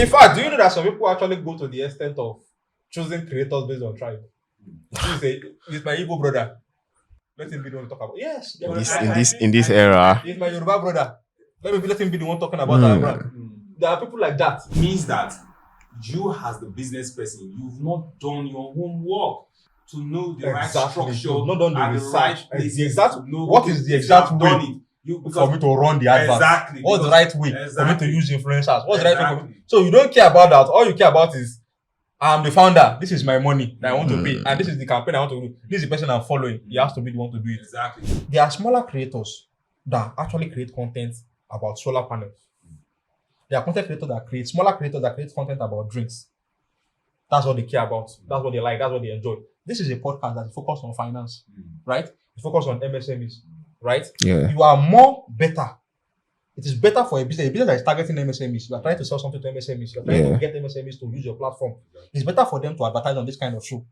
In fact, do you know that some people actually go to the extent of choosing creators based on tribe? You say, it's my Igbo brother. Let him be the one to talk about. Yes. In this era. He's my Yoruba brother. Let him be the one talking about our brand. There are people like that. It means that you, as the business person, you've not done your homework to know the right structure, you've not done the research. right place. The exact, what is the exact way for me to run the advert? Exactly. What's the right way for me to use influencers? What's the right way for me? So you don't care about that. All you care about is, I'm the founder. This is my money that I want to pay. And this is the campaign I want to do. This is the person I'm following. He has to be the one to do it. Exactly. There are smaller creators that actually create content about solar panels. There are content creators that create, smaller creators that create content about drinks. That's what they care about. That's what they like. That's what they enjoy. This is a podcast that is focused on finance, right? It's focused on MSMEs, right? Yeah. You are more better. It is better for a business that is targeting MSMEs. You are trying to sell something to MSMEs. You are trying to get MSMEs to use your platform. It's better for them to advertise on this kind of show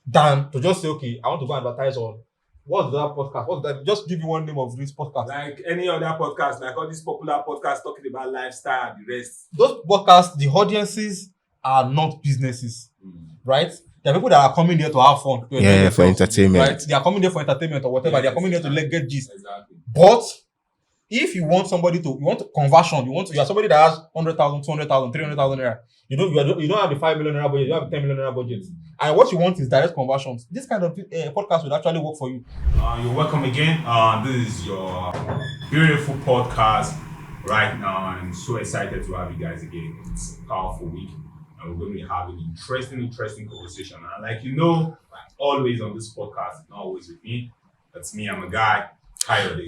than to just say, okay, I want to go advertise on what's that podcast? What's that? Just give you one name of this podcast. Like any other podcast, like all these popular podcasts talking about lifestyle and the rest. Those podcasts, the audiences are not businesses, right? There are people that are coming there to have fun. For entertainment. Right? They are coming there for entertainment or whatever. They are coming there to get gist. Exactly. But if you want somebody to, you want conversion, you are somebody that has 100,000, 200,000, 300,000 naira. You don't have the 5 million naira budget. You have a 10 million naira budget. And what you want is direct conversions. This kind of podcast will actually work for you. You're welcome again. This is your beautiful podcast right now. I'm so excited to have you guys again. It's a powerful week. And we're going to be having interesting conversation. And like always on this podcast, it's not always with me. That's me. I'm a guy.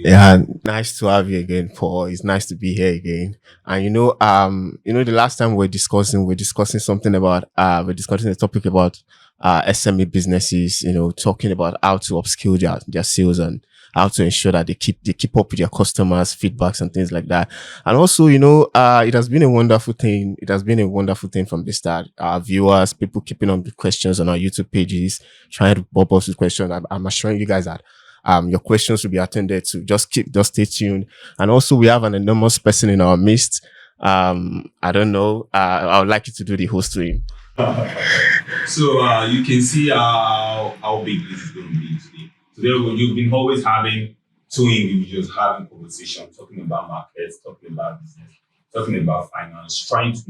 Yeah, nice to have you again, Paul. It's nice to be here again. And the last time we're discussing something about we're discussing a topic about SME businesses, talking about how to upskill their sales and how to ensure that they keep up with their customers' feedbacks and things like that. And also, it has been a wonderful thing. It has been a wonderful thing from the start. Our viewers, people keeping on with questions on our YouTube pages, trying to pop us with questions. I'm assuring you guys that your questions will be attended to. Just stay tuned. And also, we have an enormous person in our midst. I don't know. I would like you to do the host to him. So you can see how big this is going to be today. Today, you've been always having two individuals having conversation, talking about markets, talking about business, talking about finance, trying to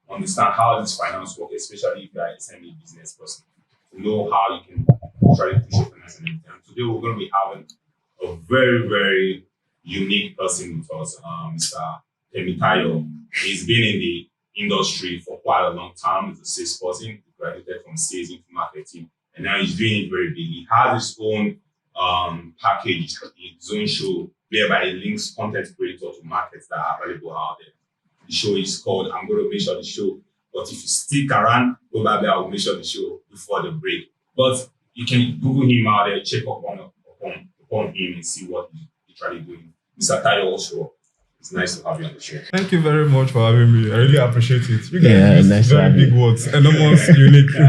understand how this finance works, especially if you are a SME business person, to know how you can try to push your finance and everything. Today, we're going to be having a very, very unique person with us, Mr. Temitayo. He's been in the industry for quite a long time. He's a sales person. He graduated from sales into marketing, and now he's doing it very big. He has his own package, his own show, whereby he links content creators to markets that are available out there. The show is called I'm Going to Make Sure the Show. But if you stick around, probably I will make sure the show before the break. But you can Google him out there, check upon him and see what he's trying doing. Mr. Tayo also, it's nice to have you on the show. Thank you very much for having me. I really appreciate it. You guys use very big words, enormous, unique. I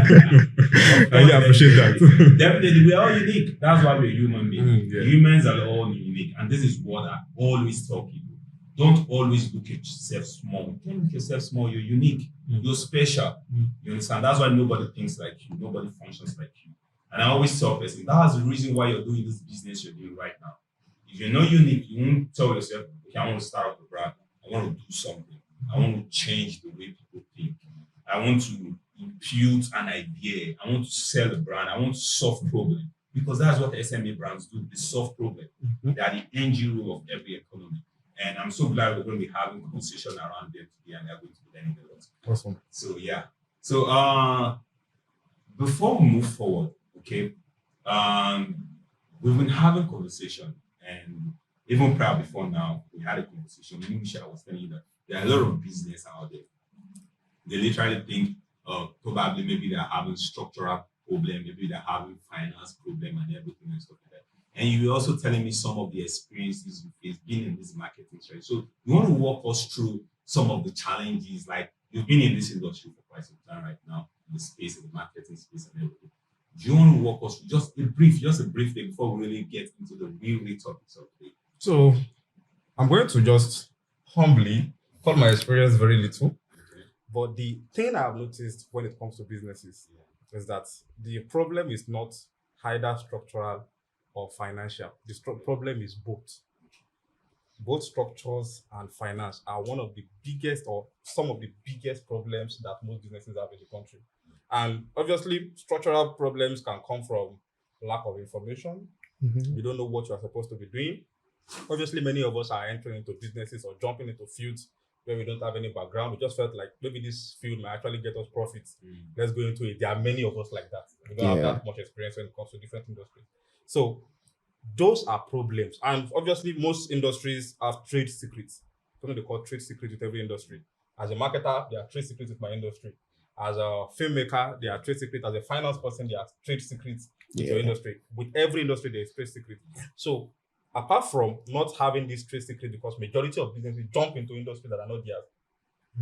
really appreciate that. Definitely, we are all unique. That's why we're human beings. Humans are all unique. And this is what I always tell people. Don't always look at yourself small. Don't look at yourself small. You're unique. You're special. You understand? That's why nobody thinks like you. Nobody functions like you. And I always tell person, that's the reason why you're doing this business you're doing right now. If you're not unique, you won't tell yourself, okay, I want to start up a brand. I want to do something. I want to change the way people think. I want to impute an idea. I want to sell a brand. I want to solve problems. Because that's what SME brands do. They solve problems. They are the engine room of every economy. And I'm so glad we're going to be having a conversation around them today, and they're going to be learning a lot. Awesome. So, yeah. So, before we move forward, okay, we've been having conversation, and even prior before now, we had a conversation. Initially, I was telling you that there are a lot of business out there. They literally think probably maybe they're having structural problem, maybe they're having finance problem and everything and stuff like that. And you were also telling me some of the experiences you've been in this marketing, right? So you want to walk us through some of the challenges, like you've been in this industry for quite some time right now, in the space of the marketing space and everything. Do you want to walk us through just a brief thing before we really get into the real topics of the day? So I'm going to just humbly From my experience, very little. But the thing I've noticed when it comes to businesses is that the problem is not either structural or financial. The problem is both. Both structures and finance are one of the biggest or some of the biggest problems that most businesses have in the country. And obviously, structural problems can come from lack of information. You don't know what you are supposed to be doing. Obviously, many of us are entering into businesses or jumping into fields where we don't have any background. We just felt like maybe this field might actually get us profits. Let's go into it. There are many of us like that. We don't have that much experience when it comes to different industries. So those are problems. And obviously, most industries have trade secrets. Something they call trade secrets with every industry. As a marketer, there are trade secrets with my industry. As a filmmaker, there are trade secrets. As a finance person, there are trade secrets with your industry. With every industry, there is trade secrets. So apart from not having this trade secret, because majority of businesses jump into industries that are not theirs.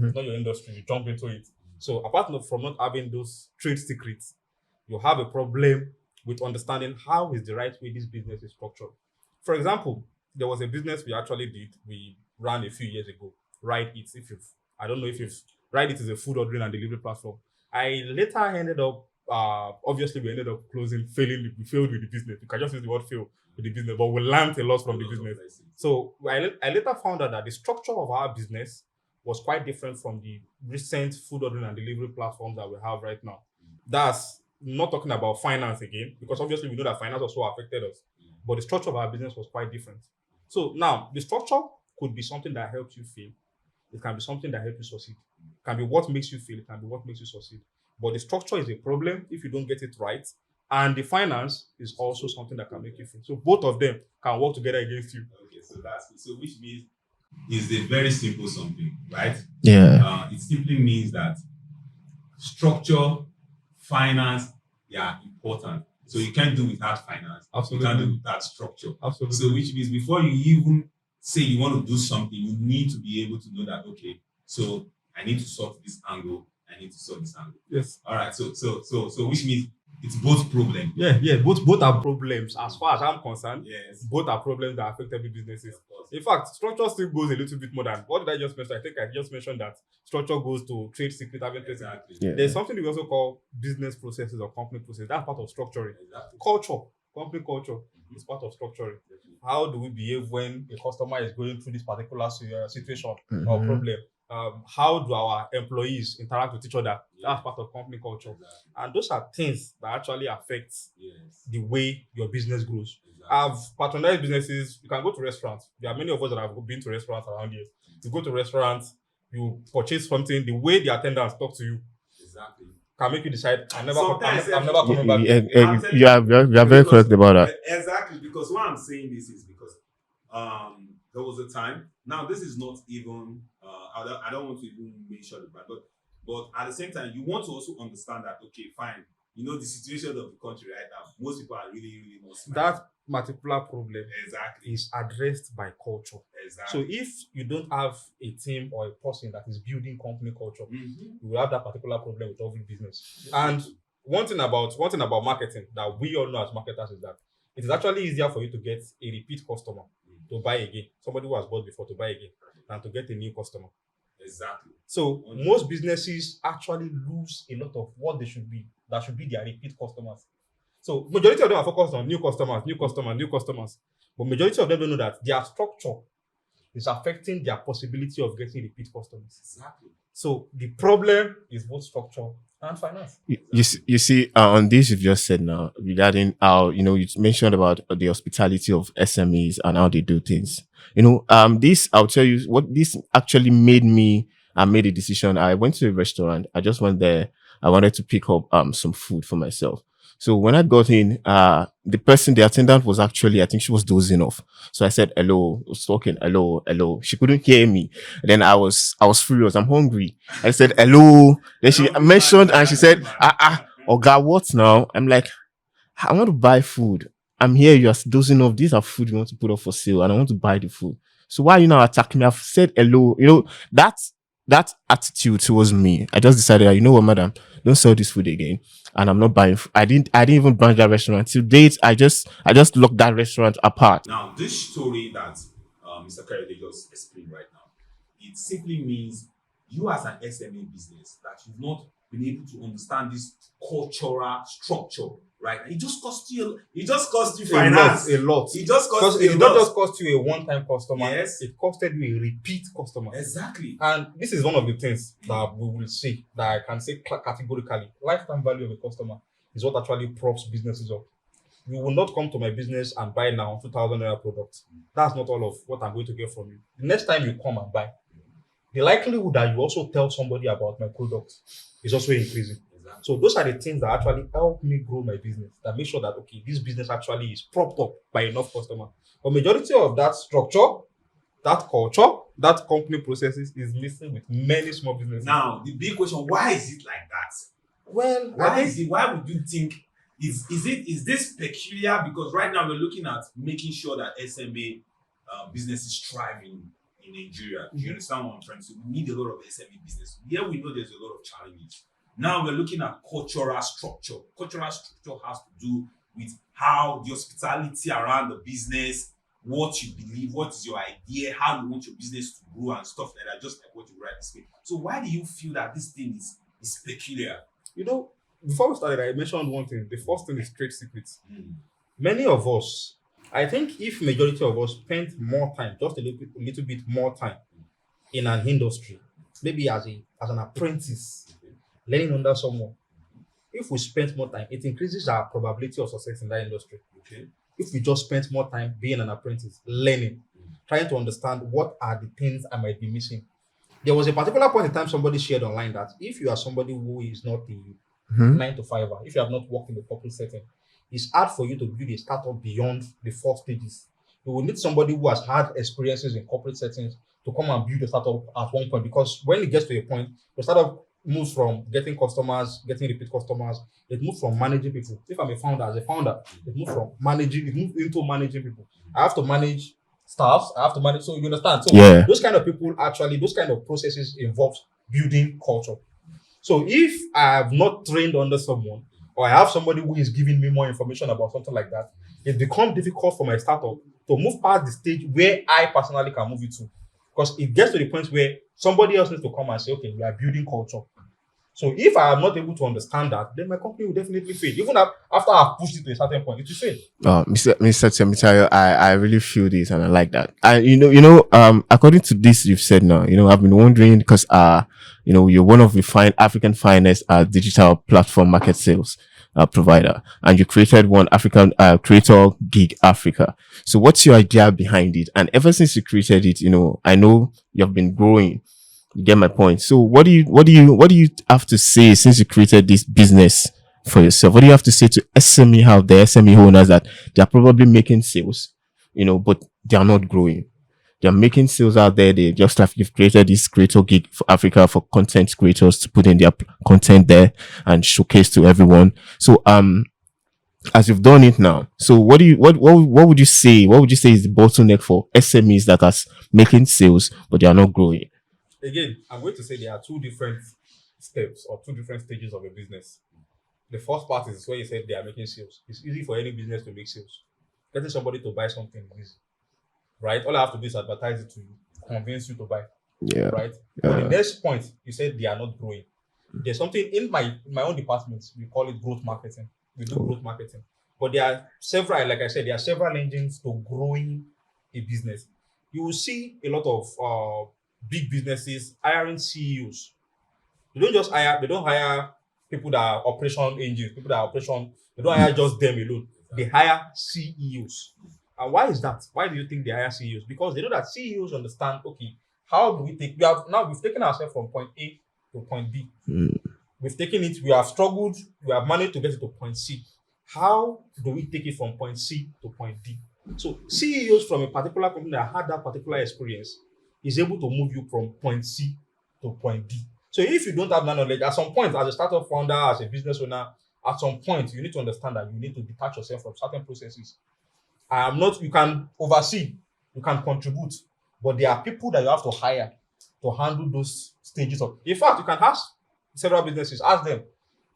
It's not your industry, you jump into it. So apart from not having those trade secrets, you have a problem with understanding how is the right way this business is structured. For example, there was a business we actually did, we ran a few years ago, Ride It. I don't know if you've, Ride It is a food ordering and delivery platform. I later ended up, obviously we ended up we failed with the business. You can just use the word fail with the business, but we learned a lot from the business. So I later found out that the structure of our business was quite different from the recent food ordering and delivery platforms that we have right now. That's not talking about finance again, because obviously we know that finance also affected us, but the structure of our business was quite different. So now the structure could be something that helps you fail. It can be something that helps you succeed. It can be what makes you fail. It can be what makes you succeed. But the structure is a problem if you don't get it right. And the finance is also something that can make you fail. So both of them can work together against you. Okay, so which means it's a very simple something, right? Yeah. It simply means that structure, finance, they are important. So you can't do without finance. Absolutely. You can't do without structure. Absolutely. So which means before you even say you want to do something, you need to be able to know that, okay, so I need to sort this angle, I need to sort this angle. Yes. All right. So which means it's both problems. Yeah. Both are problems as far as I'm concerned. Yes. Both are problems that affect every businesses. In fact, structure still goes a little bit more than what did I just mention? I think I just mentioned that structure goes to trade secret, having trade secret. Exactly. There's something we also call business processes or company processes. That's part of structuring. Exactly. Culture, company culture is part of structuring. How do we behave when a customer is going through this particular situation or problem? How do our employees interact with each other? That's part of company culture. Exactly. And those are things that actually affect the way your business grows. Exactly. I've patronized businesses. You can go to restaurants. There are many of us that have been to restaurants around here. You go to restaurants, you purchase something, the way the attendants talk to you Exactly. can make you decide, I'm never Sometimes coming back. You are very correct about that. Exactly, because why I'm saying this is because there was a time. Now this is not even I don't want to even mention the brand, but at the same time you want to also understand that, okay, fine, you know the situation of the country right now. Most people are really not smart. That particular problem exactly is addressed by culture. Exactly. So if you don't have a team or a person that is building company culture, Mhm. you will have that particular problem with every business. And one thing about marketing that we all know as marketers is that it is actually easier for you to get a repeat customer to buy again, somebody who has bought before to buy again, than to get a new customer. Exactly. So most businesses actually lose a lot of what they should be. That should be their repeat customers. So majority of them are focused on new customers. But majority of them don't know that their structure is affecting their possibility of getting repeat customers. Exactly. So the problem is both structure and finance. You see, on this you've just said now regarding how, you mentioned about the hospitality of SMEs and how they do things. This, I'll tell you what this actually made me. I made a decision. I went to a restaurant. I just went there. I wanted to pick up some food for myself. So when I got in, the attendant was actually, I think she was dozing off. So I said, hello, I was talking, hello. She couldn't hear me. Then I was furious. I'm hungry. I said, hello. Then she mentioned and she said, Oga, what now? I'm like, I want to buy food. I'm here. You're dozing off. These are food you want to put up for sale and I want to buy the food. So why are you now attacking me? I've said hello. That attitude towards me, I just decided, you know what, madam, don't sell this food again. And I'm not buying. I didn't even branch that restaurant. Till date, I just locked that restaurant apart. Now, this story that Mr. Kayode just explained right now it simply means you as an SME business that you've not been able to understand this cultural structure, right? It just costs you finance. A lot. It just costs Because you it a not lot. just cost you a one-time customer. Yes. It costed you a repeat customer. Exactly. And this is one of the things that we will say, that I can say categorically. Lifetime value of a customer is what actually props businesses up. You will not come to my business and buy now 2,000 naira product. That's not all of what I'm going to get from you. The next time you come and buy, the likelihood that you also tell somebody about my product is also increasing. Exactly. So those are the things that actually help me grow my business, that make sure that, okay, this business actually is propped up by enough customer. But majority of that structure, that culture, that company processes is missing with many small businesses. Now, the big question, why is it like that? Well, Why would you think is this peculiar? Because right now we're looking at making sure that SME businesses thrive in Nigeria. Do you understand what I'm trying to say? We need a lot of SME business. Here we know there's a lot of challenges. Now we're looking at cultural structure. Cultural structure has to do with how the hospitality around the business, what you believe, what is your idea, how you want your business to grow and stuff like that, just like what you write this way. So why do you feel that this thing is peculiar? You know, before we started, I mentioned one thing. The first thing is trade secrets. Many of us, I think if majority of us spent more time, just a little bit more time in an industry, maybe as an apprentice, learning under someone, if we spend more time, it increases our probability of success in that industry. Okay. If we just spend more time being an apprentice, learning, trying to understand what are the things I might be missing. There was a particular point in time somebody shared online that if you are somebody who is not a 9 to 5, if you have not worked in the corporate setting, it's hard for you to build a startup beyond the 4 stages. You will need somebody who has had experiences in corporate settings to come and build a startup at one point, because when it gets to a point, the startup moves from getting customers, getting repeat customers, it moves from managing people. If I'm a founder, as a founder, it moves into managing people. I have to manage staffs, I have to manage, so you understand. So those kind of people, actually, those kind of processes involve building culture. So if I have not trained under someone, or I have somebody who is giving me more information about something like that, it becomes difficult for my startup to move past the stage where I personally can move it to. Because it gets to the point where somebody else needs to come and say, okay, we are building culture. So if I am not able to understand that, then my company will definitely fail. Even after I've pushed it to a certain point, it will fail. Mr. Temitayo, I really feel this and I like that. According to this you've said now, I've been wondering because you're one of the African finest digital platform market sales provider, and you created one African Creator Gig Africa. So what's your idea behind it? And ever since you created it, I know you've been growing. You get my point. So what do you have to say since you created this business for yourself? What do you have to say to SME out there, SME owners that they are probably making sales, but they are not growing? They are making sales out there. They just have you've created this Creator Gig for Africa for content creators to put in their content there and showcase to everyone. So as you've done it now, so what would you say? What would you say is the bottleneck for SMEs that are making sales but they are not growing? Again, I'm going to say there are 2 different steps or 2 different stages of a business. The first part is where you said they are making sales. It's easy for any business to make sales. Getting somebody to buy something is easy, right? All I have to do is advertise it to you, convince you to buy, right? But the next point, you said they are not growing. There's something in my own department, we call it growth marketing. We do growth marketing. But there are several, like I said, there are several engines to growing a business. You will see a lot of big businesses hiring CEOs. They don't hire people that are operation engines, they don't hire just them alone. They hire CEOs. And why is that? Why do you think they hire CEOs? Because they know that CEOs understand, okay, how do we take, we've taken ourselves from point A to point B. We've taken it, we have struggled, we have managed to get it to point C. How do we take it from point C to point D? So CEOs from a particular company that had that particular experience is able to move you from point C to point D. So if you don't have that knowledge, at some point, as a startup founder, as a business owner, at some point, you need to understand that you need to detach yourself from certain processes. You can oversee, you can contribute, but there are people that you have to hire to handle those stages of. In fact, you can ask several businesses, ask them,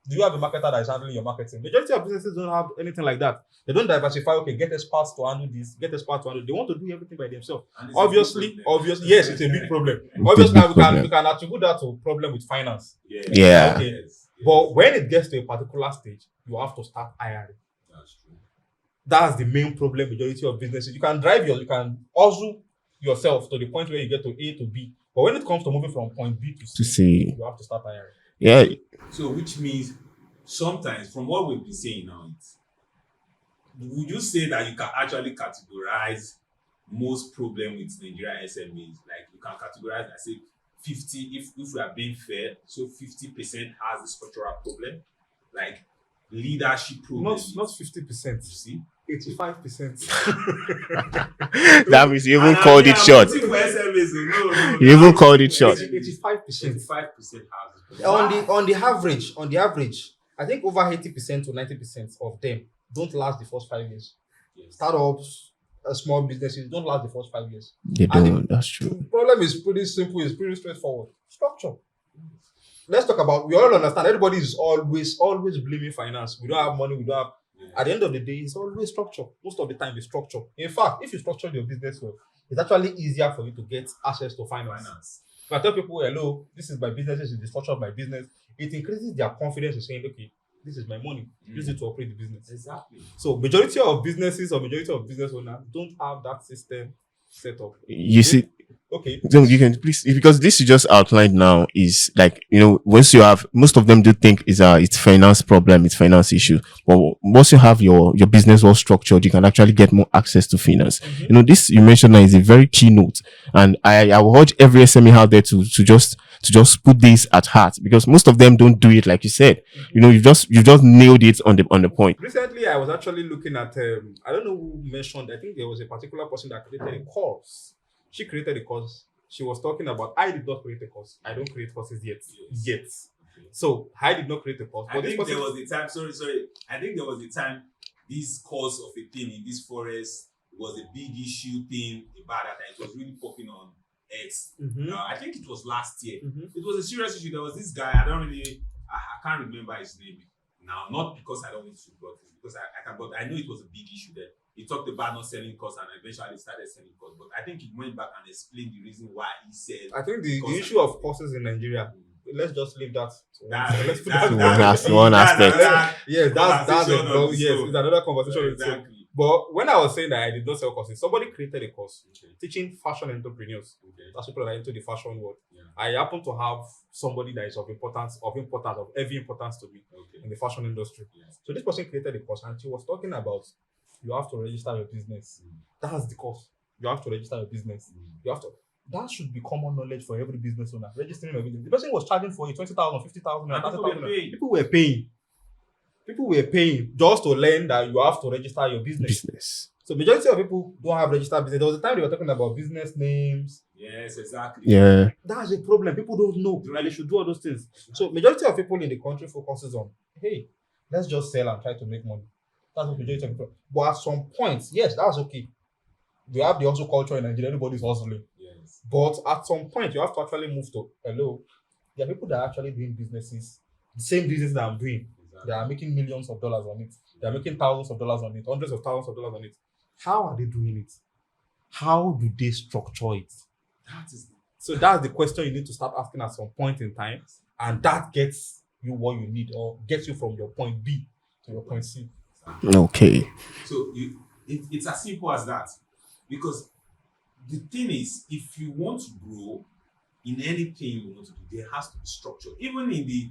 Do you have a marketer that is handling your marketing? Majority of businesses don't have anything like that. They don't diversify. Okay, get experts to handle this. Get experts to handle. They want to do everything by themselves. And it's a big Obviously, problem. yes, it's a big problem. It's a Obviously, big we problem. can attribute that to problem with finance. Yeah. Okay. Yes. But when it gets to a particular stage, you have to start hiring. That's true. That's the main problem. Majority of businesses, you can hustle yourself to the point where you get to A to B. But when it comes to moving from point B to To C, see. you have to start hiring. Yeah. So, which means sometimes, from what we've been saying now, would you say that you can actually categorize most problem with Nigerian SMEs? Like you can categorize, I say 50, if we are being fair, so 50% has the structural problem, like leadership problem. Not 50%. You see? 85%. That means you even And called it short. I'm voting for SMEs, no. You even called it short. 85%. 85% has the problem. On the average, I think over 80% to 90% of them don't last the first 5 years. Yes. Startups, small businesses don't last the first 5 years. They don't. That's true. The problem is pretty simple. It's pretty straightforward. Structure. Let's talk about. We all understand. Everybody is always blaming finance. We don't have money. We don't have. At the end of the day, it's always structure. Most of the time, it's structure. In fact, if you structure your business well, it's actually easier for you to get access to finance. If I tell people, hello, this is my business, this is the structure of my business, it increases their confidence in saying, okay, this is my money. Use it to operate the business. Exactly. So majority of businesses or majority of business owners don't have that system set up. You see, Okay. so you can please, because this you just outlined now is like, once you have, most of them do think it's finance problem, it's finance issue. But once you have your business well structured, you can actually get more access to finance. Mm-hmm. This you mentioned now is a very key note. And I would urge every SME out there to just put this at heart, because most of them don't do it like you said. You just nailed it on the point. Recently, I was actually looking at, I don't know who mentioned, I think there was a particular person that created a course. She created a course. She was talking about, I did not create a course. I don't create courses yet. Yet. So, I did not create a course. I think there was a time, sorry. I think there was a time this cause of a thing in this forest was a big issue thing about that. It was really popping on X. I think it was last year. It was a serious issue. There was this guy, I can't remember his name now, not because I don't want to, but because I can, but I know it was a big issue then. He talked about not selling course and eventually started selling course. But I think he went back and explained the reason why he said. I think the issue of courses in Nigeria, let's just leave that. That's one aspect. Yes, that's it's another conversation. Exactly. But when I was saying that I did not sell courses, somebody created a course teaching fashion entrepreneurs. That's people that are into the fashion world. I happen to have somebody that is of heavy importance to me in the fashion industry. So this person created a course and she was talking about you have to register your business. That's the course. You have to register your business. You have to. That should be common knowledge for every business owner. Registering your business. The person was charging for you 20,000, 50,000, 30,000. People were paying. People were paying just to learn that you have to register your business. So majority of people don't have registered business. There was a time they were talking about business names. Yes, exactly. Yeah. That's a problem. People don't know that they should do all those things. So majority of people in the country focuses on, hey, let's just sell and try to make money. That's what majority of people. But at some point, yes, that's okay. We have the hustle culture in Nigeria. Everybody's hustling. Yes. But at some point, you have to actually move to, hello, there are people that are actually doing businesses, the same business that I'm doing. They are making millions of dollars on it. They are making thousands of dollars on it, hundreds of thousands of dollars on it. How are they doing it? How do they structure it? So that's the question you need to start asking at some point in time. And that gets you what you need or gets you from your point B to your point C. Okay. So it's as simple as that. Because the thing is, if you want to grow in anything you want to do, there has to be structure. Even in the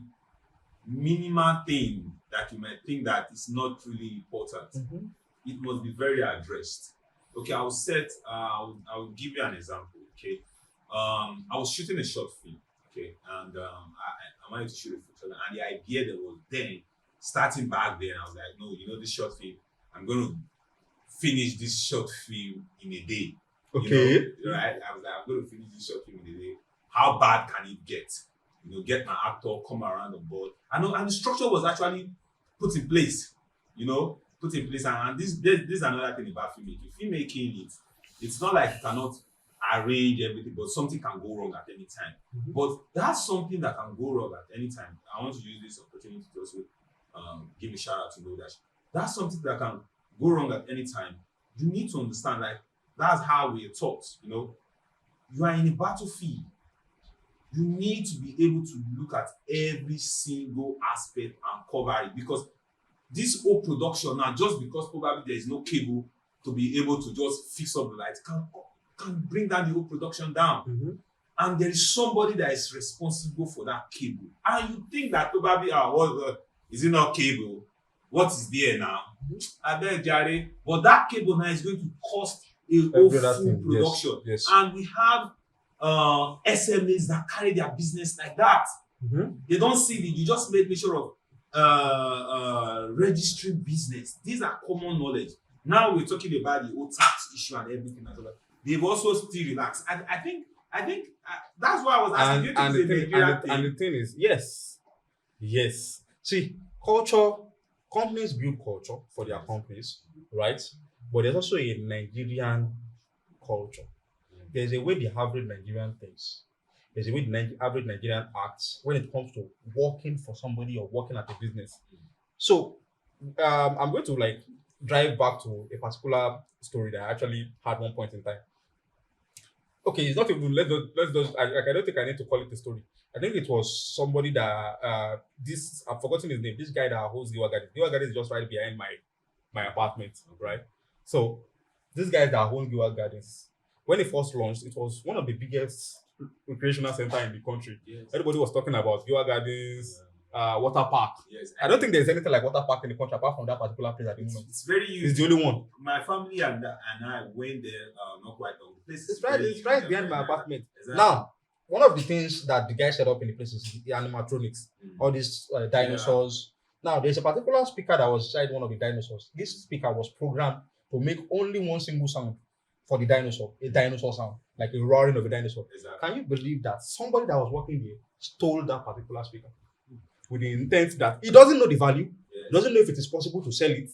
minimal thing that you might think that is not really important, it must be very addressed. Okay, I will give you an example. Okay, I was shooting a short film. Okay, and I wanted to shoot a film, and the idea that was then starting back then, I was like, no, this short film, I'm going to finish this short film in a day. Okay, right? I was like, I'm going to finish this short film in a day. How bad can it get? Get my actor, come around the board. And the structure was actually put in place. And this is another thing about filmmaking. Filmmaking, it's not like you cannot arrange everything, but something can go wrong at any time. But that's something that can go wrong at any time. I want to use this opportunity to also give a shout out to know that that's something that can go wrong at any time. You need to understand, like, that's how we're taught, you know. You are in a battlefield. You need to be able to look at every single aspect and cover it, because this whole production now, just because probably there is no cable to be able to just fix up the light, can bring down the whole production down. And there is somebody that is responsible for that cable. And you think that probably, is it not cable? What is there now? I beg Jerry. But that cable now is going to cost a whole full production. Yes. And we have SMEs that carry their business like that. They don't see it. You just made me sure of registering business. These are common knowledge. Now we're talking about the whole tax issue and everything. They've also still relaxed. I think that's why I was asking you and the thing is, yes. See, companies build culture for their companies, right? But there's also a Nigerian culture. There's a way the average Nigerian thinks. There's a way the average Nigerian acts when it comes to working for somebody or working at a business. So I'm going to like drive back to a particular story that I actually had one point in time. Okay, it's not even, let's just I don't think I need to call it a story. I think it was somebody that I've forgotten his name. This guy that holds Giwa Garden. Giwa Garden is just right behind my apartment, right? So this guy that owns Giwa Gardens, when it first launched, it was one of the biggest recreational center in the country. Everybody was talking about Giwa Gardens, water park. I don't think there's anything like water park in the country apart from that particular place at the moment. It's very huge. It's the only one. My family and I went there not quite long. It's right behind my apartment. Exactly. Now, one of the things that the guy set up in the place is the animatronics, all these dinosaurs. Now, there's a particular speaker that was inside one of the dinosaurs. This speaker was programmed to make only one single sound for the dinosaur, a dinosaur sound, like a roaring of a dinosaur. Exactly. Can you believe that somebody that was working there stole that particular speaker with the intent that he doesn't know the value, doesn't know if it is possible to sell it,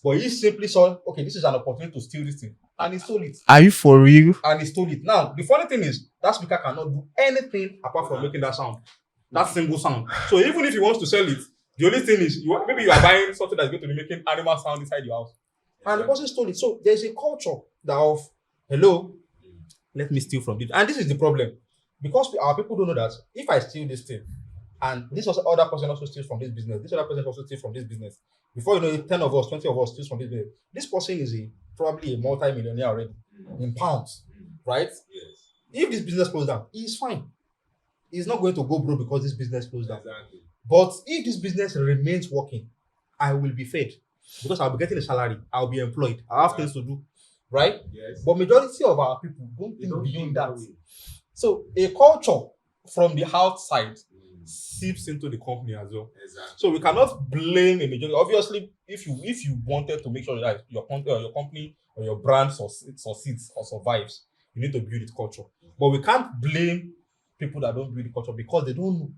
but he simply saw, okay, this is an opportunity to steal this thing, and he stole it. Are you for real? And he stole it. Now, the funny thing is, that speaker cannot do anything apart from making that sound, that single sound. So even if he wants to sell it, the only thing is, maybe you are buying something that's going to be making animal sound inside your house. And the person stole it. So there's a culture that of, hello, let me steal from this. And this is the problem. Because our people don't know that if I steal this thing, and this other person also steals from this business, this other person also steals from this business, before you know it, 10 of us, 20 of us steals from this business. This person is probably a multi-millionaire already in pounds, right? If this business closes down, he's fine. He's not going to go broke because this business closed down. But if this business remains working, I will be fed because I'll be getting a salary. I'll be employed. I have things to do, right? But majority of our people don't think beyond that. So a culture from the outside seeps into the company as well. So we cannot blame a majority. Obviously, if you wanted to make sure that your company or your brand succeeds or survives, you need to build its culture. But we can't blame people that don't build the culture because they don't know.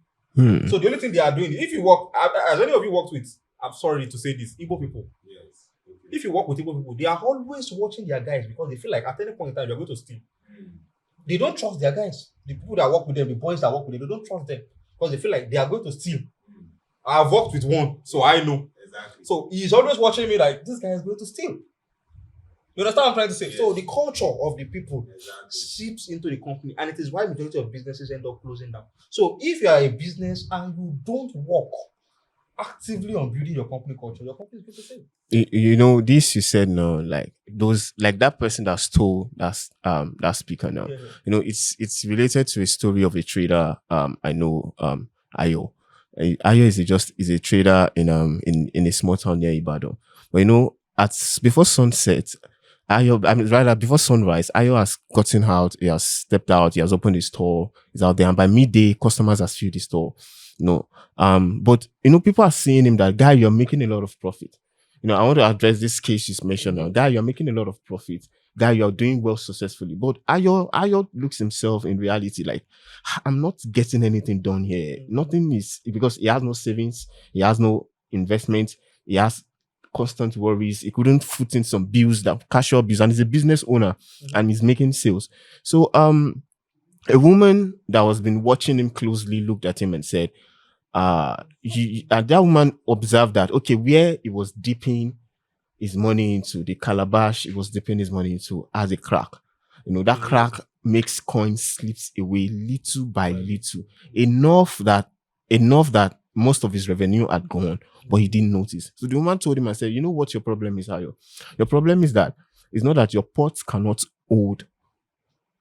So the only thing they are doing, if you work, as any of you worked with, I'm sorry to say this, Igbo people. If you work with Igbo people, they are always watching their guys because they feel like at any point in time, they're going to steal. They don't trust their guys. The people that work with them, the boys that work with them, they don't trust them because they feel like they are going to steal. I've worked with one, so I know. So he's always watching me like, this guy is going to steal. You understand what I'm trying to say? So the culture of the people seeps into the company, and it is why majority of businesses end up closing down. So if you are a business and you don't work actively on building your company culture, your company is going to fail. You know, this you said no, like those, like that person that stole that speaker now. You know, it's related to a story of a trader. I know, Ayo. Ayo is a trader in a small town near Ibadan. But you know, before sunset, before sunrise, Ayo has gotten out, he has stepped out, he has opened his store, he's out there, and by midday, customers have filled the store. But you know, people are seeing him that, guy, you're making a lot of profit. You know, I want to address this case you mentioned now. Guy, you're making a lot of profit. Guy, you're doing well successfully. But Ayo looks himself in reality like, I'm not getting anything done here. Nothing is, because he has no savings, he has no investment, he has constant worries. He couldn't foot in some bills, that casual bills, and he's a business owner and he's making sales. So a woman that was been watching him closely looked at him and said, and that woman observed that, okay, where he was dipping his money into, the calabash he was dipping his money into, has a crack. That crack makes coin slips away little by little, enough that most of his revenue had gone, but he didn't notice. So the woman told him and said, you know what your problem is, Ayo? Your problem is that it's not that your pots cannot hold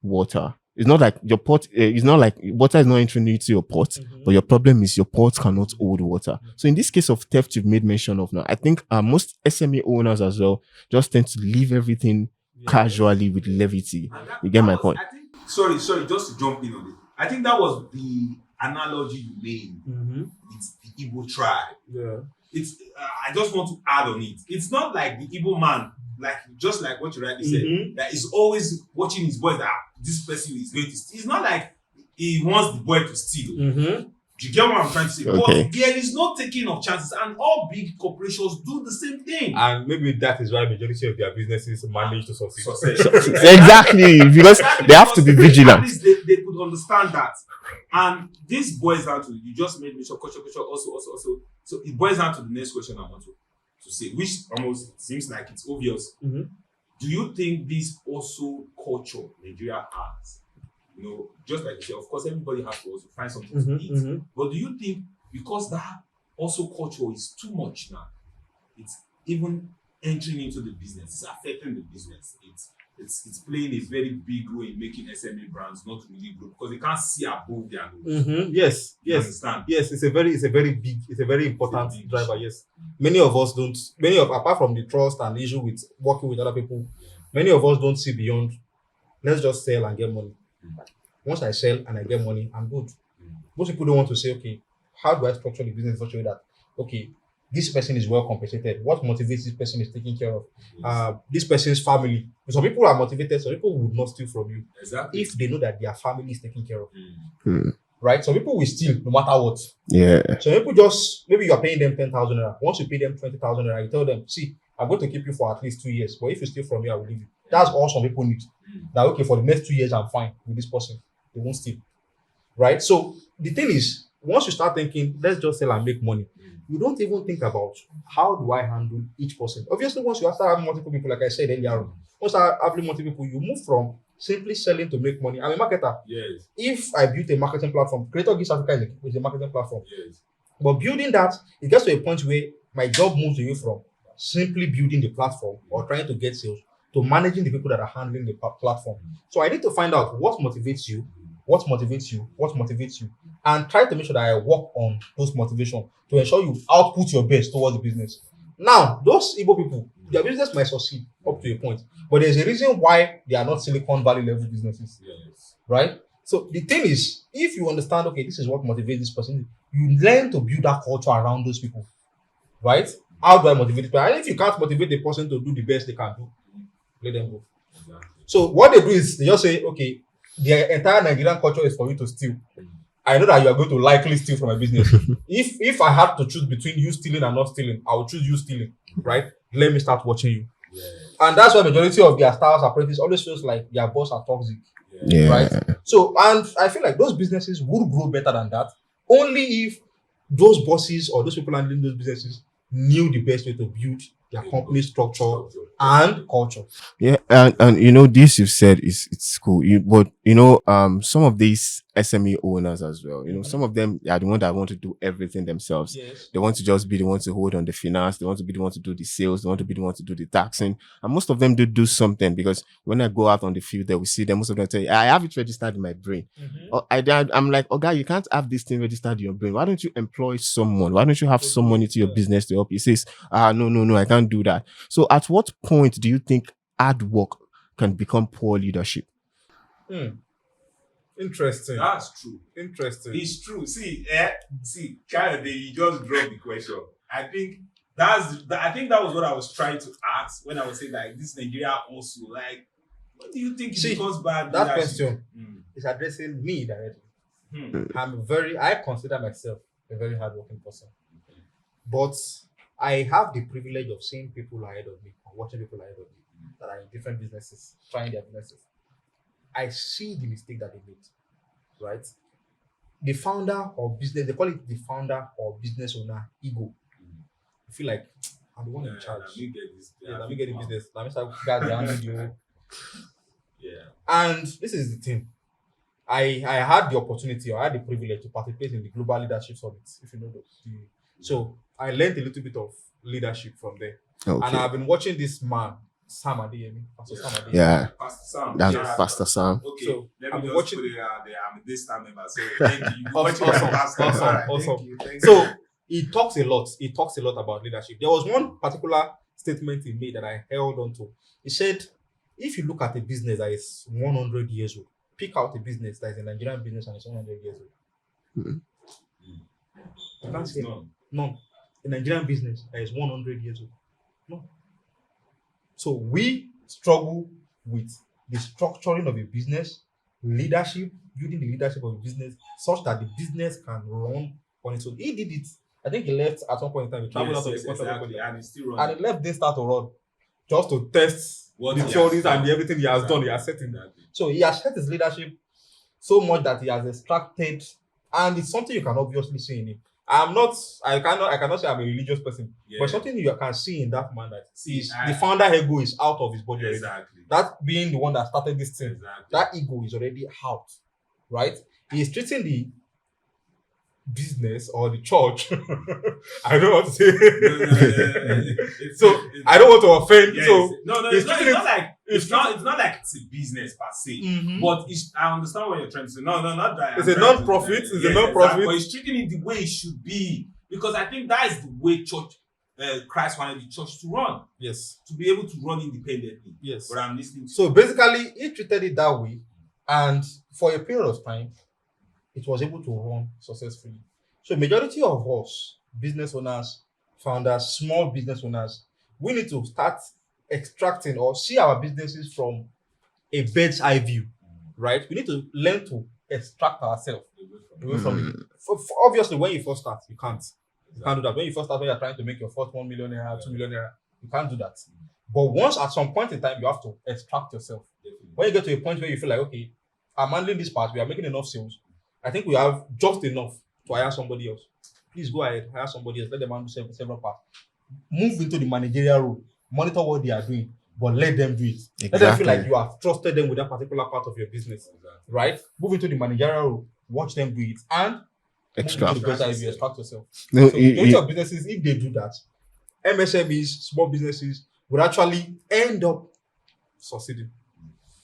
water. It's not like your pot, it's not like water is not entering into your pot, but your problem is your pot cannot hold water. So in this case of theft you've made mention of now, I think most SME owners as well just tend to leave everything casually with levity. You get my point? I think, sorry, just to jump in on it. I think that was the analogy you made with the Igbo tribe. Yeah. It's I just want to add on it. It's not like the Igbo man, like just like what you rightly said, that is always watching his boys that this person is going to steal. It's not like he wants the boy to steal. Do you get what I'm trying to say? Okay. But there is no taking of chances, and all big corporations do the same thing. And maybe that is why majority of their businesses manage to succeed. Exactly, because they have to be vigilant. At least they could understand that. And this boils down to, you just made mention culture also. So it boils down to the next question I want to say, which almost seems like it's obvious. Do you think this also culture Nigeria has? Just like you said, of course, everybody has to also find something to eat. But do you think because that also culture is too much now, it's even entering into the business, it's affecting the business, it's playing a very big role in making SME brands not really grow because they can't see above their nose. Yes. You understand? Yes, it's a very important driver. Yes. Many of us don't, apart from the trust and the issue with working with other people, many of us don't see beyond, let's just sell and get money. Once I sell and I get money, I'm good. Most people don't want to say, okay, how do I structure the business in such a way that, okay, this person is well compensated. What motivates this person is taken care of. This person's family. Some people are motivated, some people would not steal from you. Exactly. If they know that their family is taken care of. Hmm. Right? Some people will steal no matter what. Yeah. Some people just, maybe you are paying them 10,000 naira. Once you pay them 20,000 naira, you tell them, see, I'm going to keep you for at least 2 years. But if you steal from me, I will leave you. That's all some people need. That, okay, for the next 2 years, I'm fine with this person. They won't steal. Right? So the thing is, once you start thinking, let's just sell and make money, you don't even think about how do I handle each person. Obviously, once you start having multiple people, like I said earlier, once you start having multiple people, you move from simply selling to make money. I'm a marketer. Yes. If I build a marketing platform, Creator Gives Africa is a marketing platform. Yes. But building that, it gets to a point where my job moves away from simply building the platform or trying to get sales to managing the people that are handling the platform. So I need to find out what motivates you, and try to make sure that I work on those motivations to ensure you output your best towards the business. Now, those Igbo people, their business might succeed up to a point, but there's a reason why they are not Silicon Valley level businesses. Yes. Right? So the thing is, if you understand, okay, this is what motivates this person, you learn to build that culture around those people. Right? How do I motivate people? And if you can't motivate the person to do the best they can do, let them go. Exactly. So what they do is they just say, okay, the entire Nigerian culture is for you to steal. I know that you are going to likely steal from my business. If I had to choose between you stealing and not stealing, I would choose you stealing, right? Let me start watching you. Yeah. And that's why majority of their stars apprentices always feels like their boss are toxic, Yeah. right? So, and I feel like those businesses would grow better than that only if those bosses or those people handling those businesses knew the best way to build their company structure and culture. Yeah, and this you've said it's cool. But some of these SME owners as well, some of them are the ones that want to do everything themselves. Yes. They want to just be the one to hold on the finance, they want to be the one to do the sales, they want to be the one to do the taxing. And most of them do something, because when I go out on the field there, we see them, most of them say, I have it registered in my brain. I'm like, okay, you can't have this thing registered in your brain. Why don't you employ someone? Why don't you have someone into your business to help you? He says, no, I can't do that. So at what point do you think hard work can become poor leadership? Interesting. That's true. Interesting. It's true. See, kind of you just dropped the question. I think that was what I was trying to ask when I was saying like this Nigeria also, like, what do you think becomes bad? That leadership? question is addressing me directly. I consider myself a very hardworking person. But I have the privilege of seeing people ahead of me, or watching people ahead of me that are in different businesses, trying their businesses. I see the mistake that they made, right? the founder or business, they call it the founder or business owner ego. You feel like I'm the one in charge. Let me get this. Yeah, let me get the business. Let me start guys behind you. Yeah. And this is the thing. I had the opportunity or I had the privilege to participate in the Global Leadership Summit, if you know so I learned a little bit of leadership from there. And Okay. I've been watching this man, Sam Adeyemi, Pastor Sam Adeyemi. Yeah. Pastor Sam. That's yeah. Pastor Sam. Okay. So, let I've me been just watching- put it out there. I'm a this time member, so thank you. You Awesome, watching my pastor. awesome, Alright, awesome. Thank you. Thank So you. he talks a lot. He talks a lot about leadership. There was one particular statement he made that I held on to. He said, if you look at a business that is 100 years old, pick out a business that is a Nigerian business and is 100 years old. Mhm. You can't say No. no. A Nigerian business that is 100 years old. No. So we struggle with the structuring of a business, leadership, building the leadership of a business such that the business can run on its own. He did it. I think he left at some point in time. He traveled Yes, out of yes, the country exactly. And it's still and running. he left this start to run just to test What the he has theories done. and everything he has done. He has set in. Exactly. So he has set his leadership so much that he has extracted, and it's something you can obviously see in him. I cannot say I'm a religious person, Yeah. but something you can see in that man that See, is I- the founder ego is out of his body already. Exactly. That being the one that started this thing, Exactly. that ego is already out, right? He is treating the business or the church. I don't want to say. It's- So it's- I don't want to offend. yes. So no, it's it's not treating like it's it's not like it's a business per se. Mhm. But I understand what you're trying to say. No, not that. It's I'm a trying to- non-profit, it's a yes, non-profit. exactly. But it's treating it the way it should be, because I think that is the way church, Christ wanted the church to run, yes, to be able to run independently. yes. But I'm listening to So basically, he treated it that way, and for a period of time, it was able to run successfully. So majority of us, business owners, founders, small business owners, we need to start extracting or see our businesses from a bird's eye view, right? We need to learn to extract ourselves away from it. Obviously, when you first start, you can't. You can't do that. When you first start, when you're trying to make your first 1 million naira, 2 million naira, you can't do that. But once at some point in time, you have to extract yourself. When you get to a point where you feel like, okay, I'm handling this part, we are making enough sales. I think we have just enough to hire somebody else. Please go ahead, hire somebody else. Let them handle several parts. Move into the managerial role. Monitor what they are doing, but let them do it. Let them feel like you have trusted them with that particular part of your business, right? Move into the managerial role. Watch them do it, and Extra. move into the better if you extract yourself. No, So majority of businesses, if they do that, MSMEs, small businesses, would actually end up succeeding.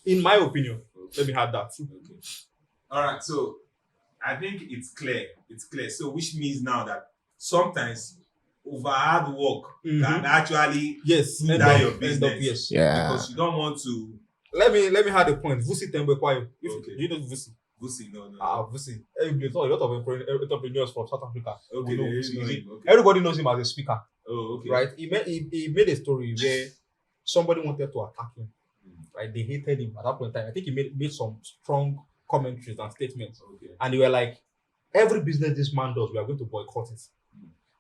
In my opinion, let me add that. Okay. All right. So I think it's clear. It's clear. So which means now that sometimes over hard work can actually Yes, do end that up, your end business. up, yes. yeah. Because you don't want to. Let me add a point. Vusi Tembe Kwayo. Okay. Do you know Vusi? Vusi, no. Vusi. There's a lot of entrepreneurs from South Africa. Okay, who know they Vusi. know He- him, okay. Everybody knows him as a speaker, Oh, okay. right? He made a story where somebody wanted to attack him, right? They hated him at that point in time. I think he made some strong commentaries and statements, Okay. and they were like, every business this man does, we are going to boycott it.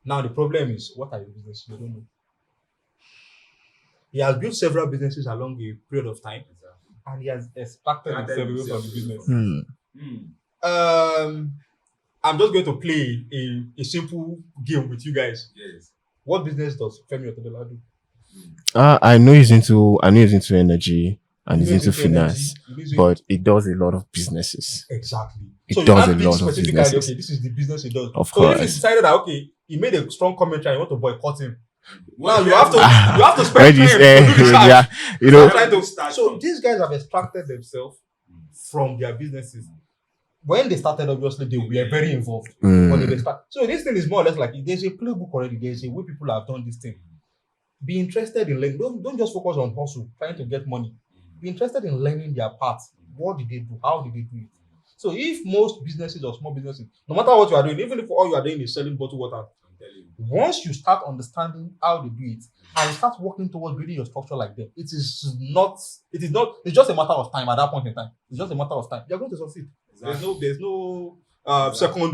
Now the problem is, what are the businesses? You don't know. He has built several businesses along a period of time, and he has extracted himself away from the business. I'm just going to play a simple game with you guys. Yes. What business does Femi Otedola do? I know he's into energy and he's into finance, He needs to- but he does a lot of businesses. exactly. He So you does can't a pick lot of specifically, businesses. okay, this is the business he does. Of So if he course. decided that, okay, he made a strong commentary and you want to boycott him, Well, now you have to spend When time you to say, do research. yeah, you know, Trying to- Start so from- these guys have extracted themselves from their businesses. When they started, obviously they were very involved. But they were so this thing is more or less like there's a playbook already. There's a way people have done this thing. Be interested in learning. Don't just focus on hustle, trying to get money. Be interested in learning their part. What did they do? How did they do it? So if most businesses or small businesses, no matter what you are doing, even if all you are doing is selling bottled water, I'm telling you. once you start understanding how they do it and you start working towards building your structure like them, it's just a matter of time at that point in time. It's just a matter of time. You're going to succeed. Exactly. There's no second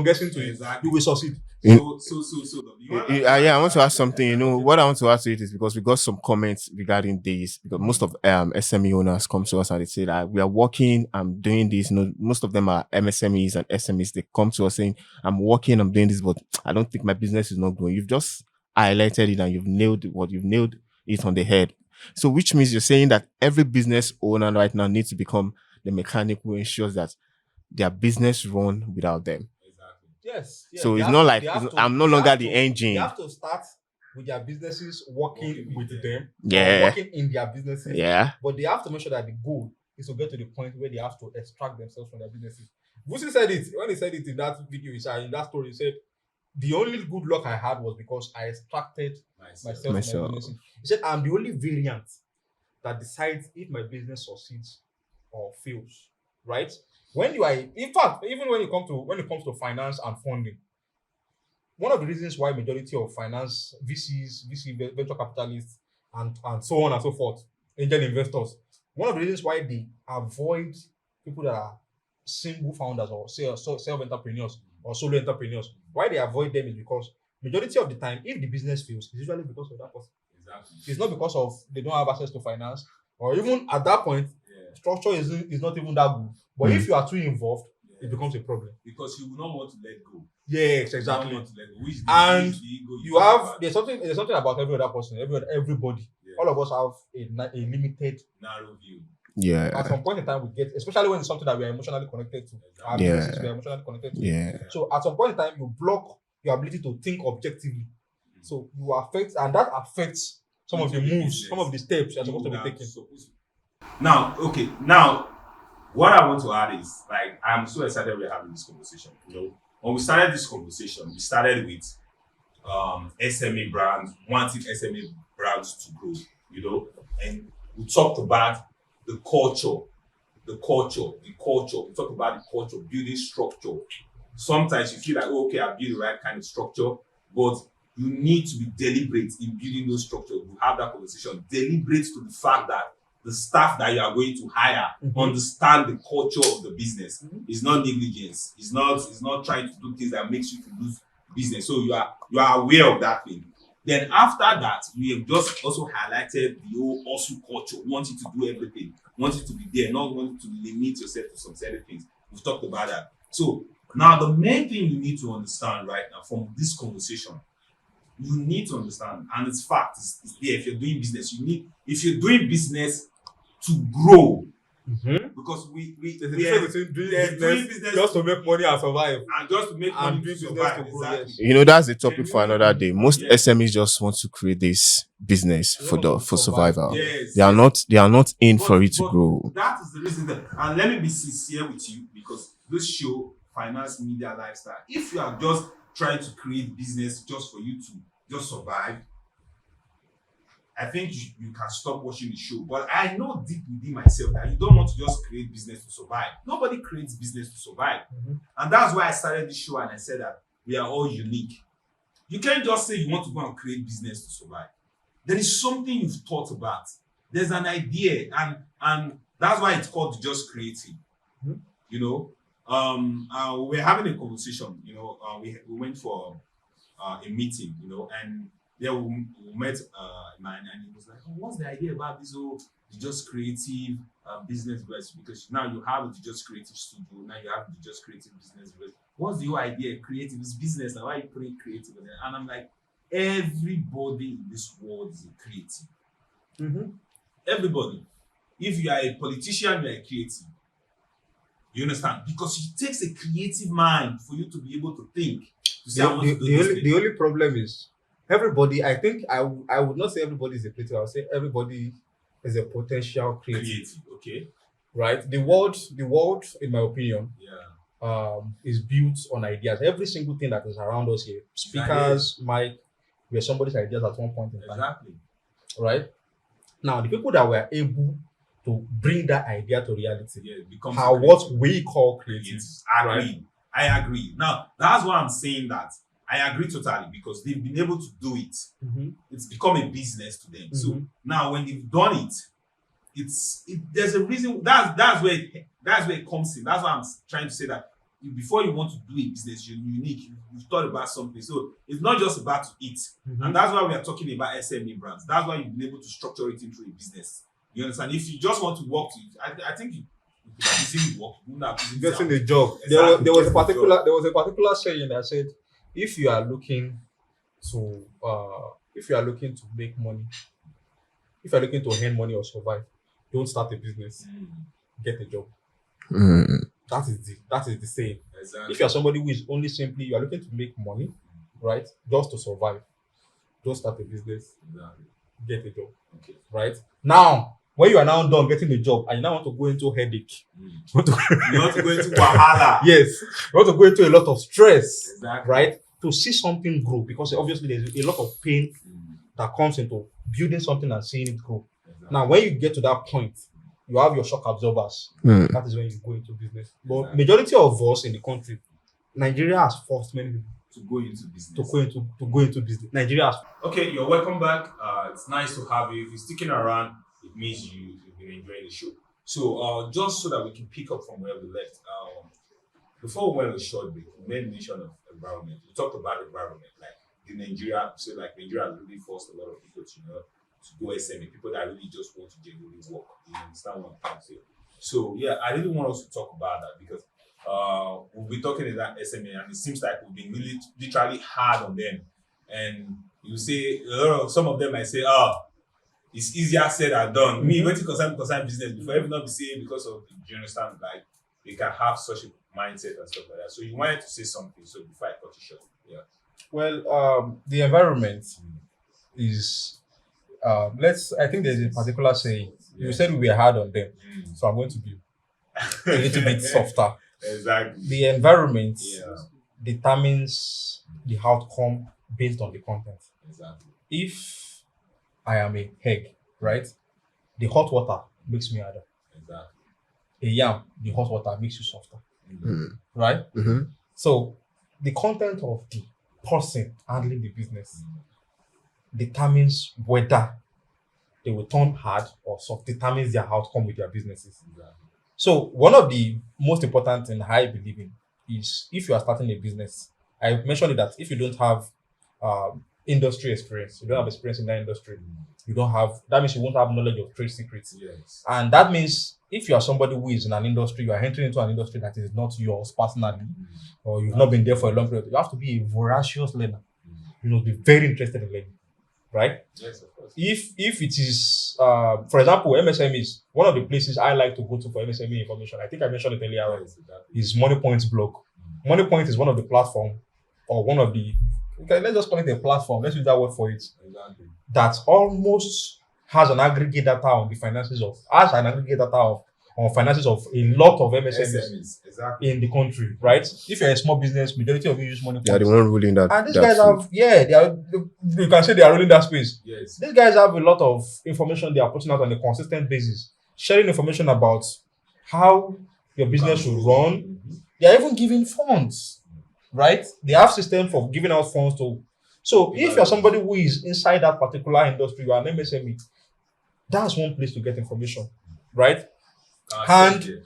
guessing to it. Exactly. You will succeed. Yeah, I want to ask something. What I want to ask you is because we got some comments regarding this. Because most of SME owners come to us and they say that we are working, I'm doing this. Most of them are MSMEs and SMEs. They come to us saying, I'm working, I'm doing this, but I don't think my business is not growing. You've just highlighted it and you've nailed it on the head. So, which means you're saying that every business owner right now needs to become the mechanic who ensures that their business run without them. Yes. So it's not like I'm no longer the They engine. have to start with their businesses working with them, Yeah. or working in their businesses. Yeah. But they have to make sure that the goal is to get to the point where they have to extract themselves from their businesses. Vusi said it when he said it in that video, in that story. He said, the only good luck I had was because I extracted myself from my business. He said, I'm the only variant that decides if my business succeeds or fails. Right? When you are, in fact, even when it comes to finance and funding, one of the reasons why majority of finance VC venture capitalists and so on and so forth, angel investors, one of the reasons why they avoid people that are single founders or self entrepreneurs or solo entrepreneurs, why they avoid them is because majority of the time, if the business fails, it's usually because of that person. Exactly. It's not because of they don't have access to finance, or even at that point, structure is not even that good. But if you are too involved, it becomes a problem. Because you will not want to let go. Yes, You exactly. don't want to let go. And the ego you talk have about. there's something about every other person, everybody. Yeah. All of us have a limited. Narrow view. Yeah. At some point in time, we get, especially when it's something that we are emotionally connected to. Our businesses we are emotionally connected to. Yeah. So at some point in time, you block your ability to think objectively. So you affect, and that affects some of the moves, some of the steps you're supposed to be taking. Now, what I want to add is, like, I'm so excited we're having this conversation. When we started this conversation, we started with SME brands, wanting SME brands to grow, and we talked about the culture. We talked about the culture, building structure. Sometimes you feel like, okay, I built the right kind of structure, but you need to be deliberate in building those structures. We have that conversation. Deliberate to the fact that the staff that you are going to hire understand the culture of the business. It's not negligence. It's not trying to do things that makes you to lose business. So you are aware of that thing. Then after that, we have just also highlighted the whole hustle culture, wanting to do everything, wanting to be there, not wanting to limit yourself to some certain things. We've talked about that. So now the main thing you need to understand right now from this conversation, you need to understand, and it's fact, it's there. If you're doing business, if you're doing business to grow, because we There's a difference between doing business just to make money and survive, and just to make money and doing to business survive. to grow. Exactly. Yes. That's the topic for another day. Most SMEs just want to create this business for survival. Yes, They are not in for it to grow. That is the reason and let me be sincere with you, because this show, Finance Media Lifestyle, if you are just trying to create business just for you to just survive, I think you can stop watching the show. But I know deep within myself that you don't want to just create business to survive. Nobody creates business to survive. And that's why I started this show and I said that we are all unique. You can't just say you want to go and create business to survive. There is something you've thought about. There's an idea, and that's why it's called just creating. We're having a conversation. We went for a meeting, and there we met a man, and he was like, "Oh, what's the idea about this whole just creative business verse? Because now you have the just creative studio, now you have the just creative business verse. What's the whole idea? Creative is business. Now why are you putting creative in there?" And I'm like, everybody in this world is a creative. Everybody. If you are a politician, you are a creative. You understand? Because it takes a creative mind for you to be able to think. To say, The only problem is everybody. I think I would not say everybody is a creative. I would say everybody is a potential creative. Okay. Right? The world, in my opinion, Yeah. is built on ideas. Every single thing that is around us here, speakers, mic, were somebody's ideas at one point in time. Exactly. Right? Now, the people that were able to bring that idea to reality are what we call creative. I agree. Now, that's why I'm saying that. I agree totally, because they've been able to do it. It's become a business to them. So now when they've done it, there's a reason. That's where it comes in. That's why I'm trying to say that before you want to do a business, you're unique. You've thought about something. So it's not just about to eat. And that's why we are talking about SME brands. That's why you've been able to structure it into a business. You understand? If you just want to work to it, I think you could have easily worked. You wouldn't have easily Getting a job. Exactly. There was a Getting a job. particular saying that said, if you are looking to make money, if you're looking to earn money or survive, don't start a business. Get a job. That is the saying. Exactly. If you are somebody who is only simply you are looking to make money, right, just to survive, don't start a business. Exactly. Get a job. Okay. Right? Now, when you are now done getting a job and you now want to go into headache, You want to go into wahala. yes, you want to go into a lot of stress, Exactly. right? To see something grow, because obviously there's a lot of pain that comes into building something and seeing it grow. Exactly. Now, when you get to that point, you have your shock absorbers. That is when you go into business. But Exactly. majority of us in the country, Nigeria has forced many people to go into business. to go into business. Nigeria has. Okay, you're welcome back. It's nice to have you. If you're sticking around, it means you've been enjoying the show. So, just so that we can pick up from where we left, before we went on a short break, we made mention of environment. We talked about environment, like Nigeria has really forced a lot of people to go SME, people that really just want to genuinely work. You understand what I'm trying to say? So, yeah, I really want us to talk about that because we'll be talking about SME, and it seems like we've been really literally hard on them. And you say some of them might say, it's easier said than done. Me, when to concern business before, even not be saying because of, do you understand? Like they can have such a mindset and stuff like that. So you wanted to say something, so before I cut you short. Yeah. Well, the environment is I think there's a particular saying. You said we were hard on them, so I'm going to be a little bit softer. Exactly. The environment determines the outcome based on the content. Exactly. If I am a egg, right, the hot water makes me harder. Exactly. A yam, the hot water makes you softer. Right? So the content of the person handling the business determines whether they will turn hard or soft, determines their outcome with their businesses. Exactly. So one of the most important things I believe in is if you are starting a business, I mentioned it that if you don't have industry experience, you don't have experience in that industry, that means you won't have knowledge of trade secrets. Yes. And that means if you are somebody who is in an industry, you are entering into an industry that is not yours personally, or you've not been there for a long period, you have to be a voracious learner. You know, be very interested in learning, right? Yes, of course. If it is, for example, MSMEs, one of the places I like to go to for MSME information, I think I mentioned it earlier on, is MoneyPoint's blog. MoneyPoint is one of the platform, or one of the, okay, let's just call it a platform, let's use that word for it, that almost has an aggregate data on the finances of, on finances of a lot of MSMEs in the country, right? If you're a small business, majority of you use MoneyPoint. They are the one ruling that. And these guys you can say they are ruling that space. Yes. These guys have a lot of information they are putting out on a consistent basis, sharing information about how your business should run. They are even giving funds, right? They have system for giving out funds to. So if you're somebody who is inside that particular industry, you are an MSME, that's one place to get information, right? And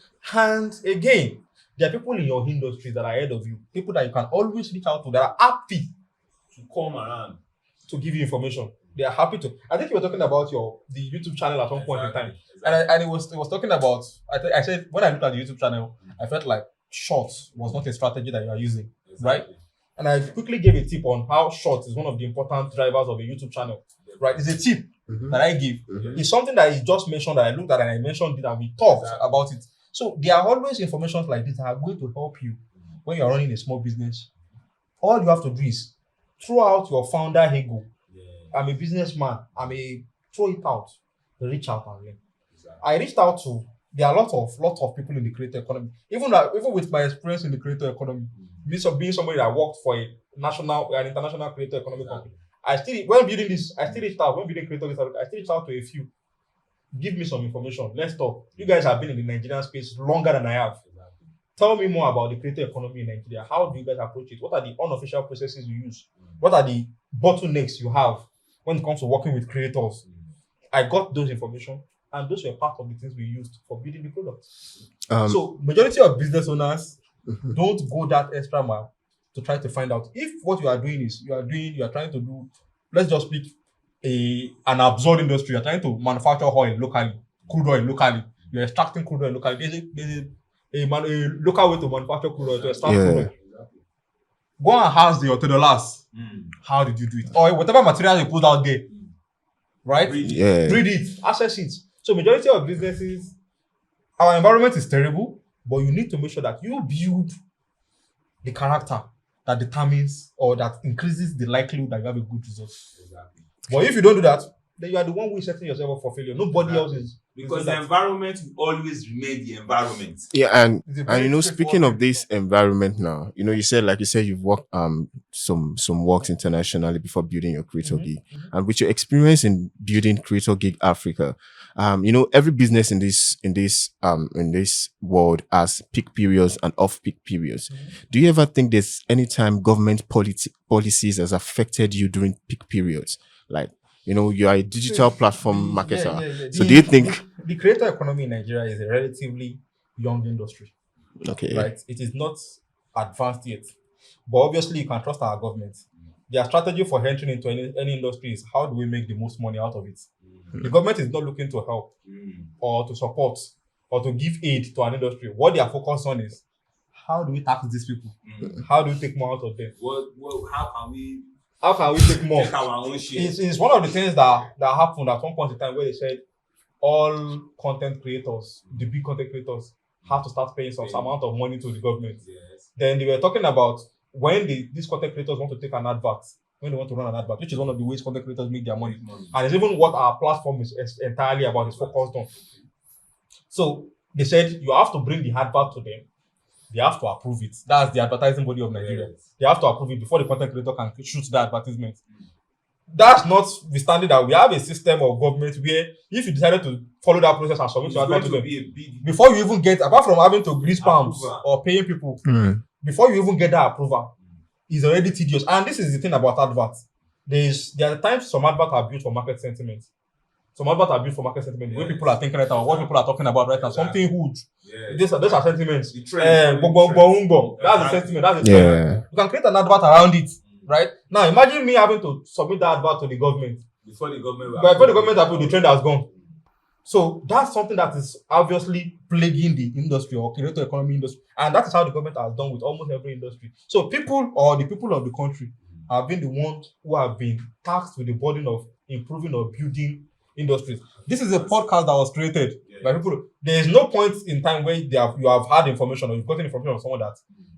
again, there are people in your industry that are ahead of you, people that you can always reach out to that are happy to come around to give you information. They are happy to. I think you were talking about the YouTube channel at one point in time, and it was talking about. I said when I looked at the YouTube channel, I felt like shorts was not a strategy that you are using, right? And I quickly gave a tip on how short is one of the important drivers of a YouTube channel, right? It's a tip that I give. It's something that is just mentioned that I looked at and I mentioned it and we talked about it. So there are always information like this that are going to help you when you're running a small business. All you have to do is throw out your founder ego. I'm a businessman. Throw it out. Reach out and learn. I reached out to. There are a lot of people in the creator economy. Even with my experience in the creator economy, being somebody that worked for an international creator economy company, I still reached out. When building creator, I still reached out to a few. Give me some information. Let's talk. You guys have been in the Nigerian space longer than I have. Tell me more about the creator economy in Nigeria. How do you guys approach it? What are the unofficial processes you use? What are the bottlenecks you have when it comes to working with creators? I got those information, and those were part of the things we used for building the product. So majority of business owners Don't go that extra mile to try to find out if what you are doing is you are trying to do, let's just pick an absurd industry. You're trying to manufacture oil locally, crude oil locally. You're extracting crude oil locally. There's a local way to manufacture crude oil, to extract crude oil. Go and ask the $30. How did you do it? Or whatever material you put out there, right? Read it, access it. So majority of businesses, our environment is terrible, but you need to make sure that you build the character that determines or that increases the likelihood that you have a good result. But if you don't do that, then you are the one who is setting yourself up for failure. Nobody else is. Because the environment will always remain the environment. Yeah, and speaking of this environment now, you said you've worked some works internationally before building your Creator Gig, and with your experience in building Creator Gig Africa, every business in this world has peak periods and off-peak periods. Do you ever think there's any time government policies has affected you during peak periods? Like, you are a digital platform marketer. So do you think the creator economy in Nigeria is a relatively young industry? Okay. Right? It is not advanced yet. But obviously you can trust our government. Their strategy for entering into any industry is how do we make the most money out of it? The government is not looking to help or to support or to give aid to an industry. What they are focused on is how do we tax these people? How do we take more out of them? How can we take more? Take our own shit. It's one of the things that happened at one point in time where they said all content creators, the big content creators, have to start paying some amount of money to the government. Yes. Then they were talking about when these content creators want to take an advert, when they want to run an advert, which is one of the ways content creators make their money. And it's even what our platform is entirely about, is focused on. So they said you have to bring the advert to them. They have to approve it. That's the advertising body of Nigeria. Yes. They have to approve it before the content creator can shoot the advertisement. That's notwithstanding that we have a system of government where if you decided to follow that process and submit your advert to them, before you even get, apart from having to grease palms or paying people, before you even get that approval, is already tedious. And this is the thing about adverts. There are times some adverts are built for market sentiment. Some adverts are built for market sentiment. The way people are thinking right now, what people are talking about right now, something huge. These are sentiments. That's the sentiment. That's the trend. You can create an advert around it, right? Now imagine me having to submit that advert to the government. Before the government approve, the trend has gone. So that's something that is obviously plaguing the industry or creator economy industry. And that is how the government has done with almost every industry. So the people of the country have been the ones who have been tasked with the burden of improving or building industries. This is a podcast that was created by people. There is no point in time where you have had information or you've gotten information from someone that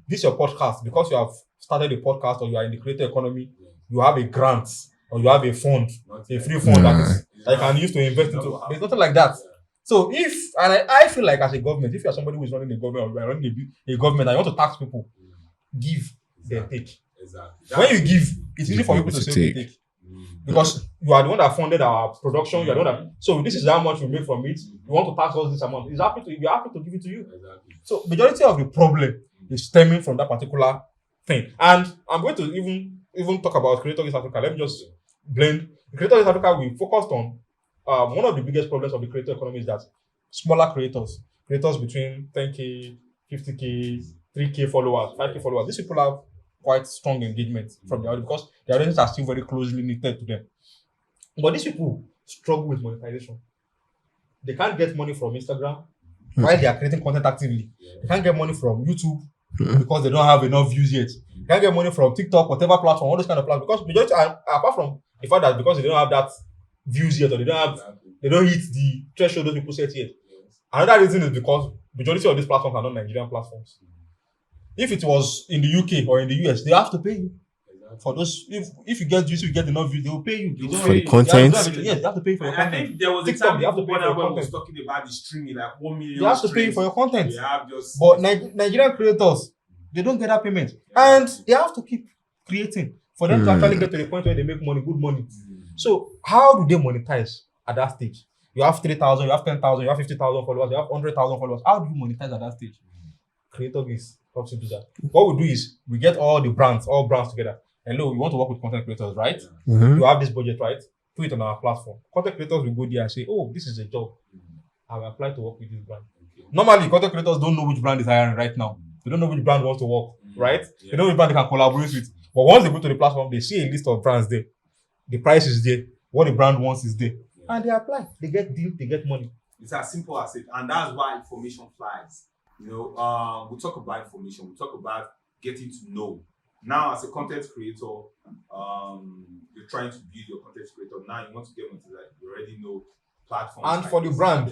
this is your podcast because you have started a podcast or you are in the creator economy, you have a grant or you have a fund, a free fund that you can use to invest into. There's nothing like that. So I feel like as a government, if you are somebody who is running a government or you are running a government and you want to tax people, give, then take. Exactly. When you give, it's easy for people to say okay, take. Because you are the one that funded our production, you are the one that, so this is how much we make from it. You want to tax us this amount. We're happy to give it to you. Exactly. So majority of the problem is stemming from that particular thing. And I'm going to even talk about Creator Gig Africa. Let me just blend. Creator Gig Africa, we focused on one of the biggest problems of the creator economy is that smaller creators between 10K, 50K, 3K followers, 5K followers, these people have quite strong engagement from the audience because their audiences are still very closely knitted to them. But these people struggle with monetization. They can't get money from Instagram while they are creating content actively. They can't get money from YouTube because they don't have enough views yet. They can't get money from TikTok, whatever platform, all those kind of platforms. Because majority, apart from the fact that because they don't have that views yet or they don't hit the threshold those people set yet. Another reason is because majority of these platforms are not Nigerian platforms. If it was in the UK or in the US, they have to pay you. For those, if you get views, you get enough views, they will pay you. For the content? Yes, they have to pay for your content. I think there was a time you have to pay for your content. Was talking about the streaming, like 1 million. They have to pay you for your content. Just, but Nigerian creators, they don't get that payment. And they have to keep creating for them to actually get to the point where they make money, good money. So how do they monetize at that stage? You have 3,000, you have 10,000, you have 50,000 followers, you have 100,000 followers. How do you monetize at that stage? Creator Gigs helps you do that. What we do is we get all brands together. Hello, you want to work with content creators, right? You have this budget, right? Put it on our platform. Content creators will go there and say, oh, this is a job. I will apply to work with this brand. Normally, content creators don't know which brand is hiring right now. They don't know which brand wants to work, right? Yeah. They don't know which brand they can collaborate with. But once they go to the platform, they see a list of brands there. The price is there. What the brand wants is there. And they apply. They get deal. They get money. It's as simple as it, and that's why information flies. We talk about information. We talk about getting to know. Now, as a content creator, you're trying to build your content creator. Now you want to get into that. You already know platforms. And for the brand,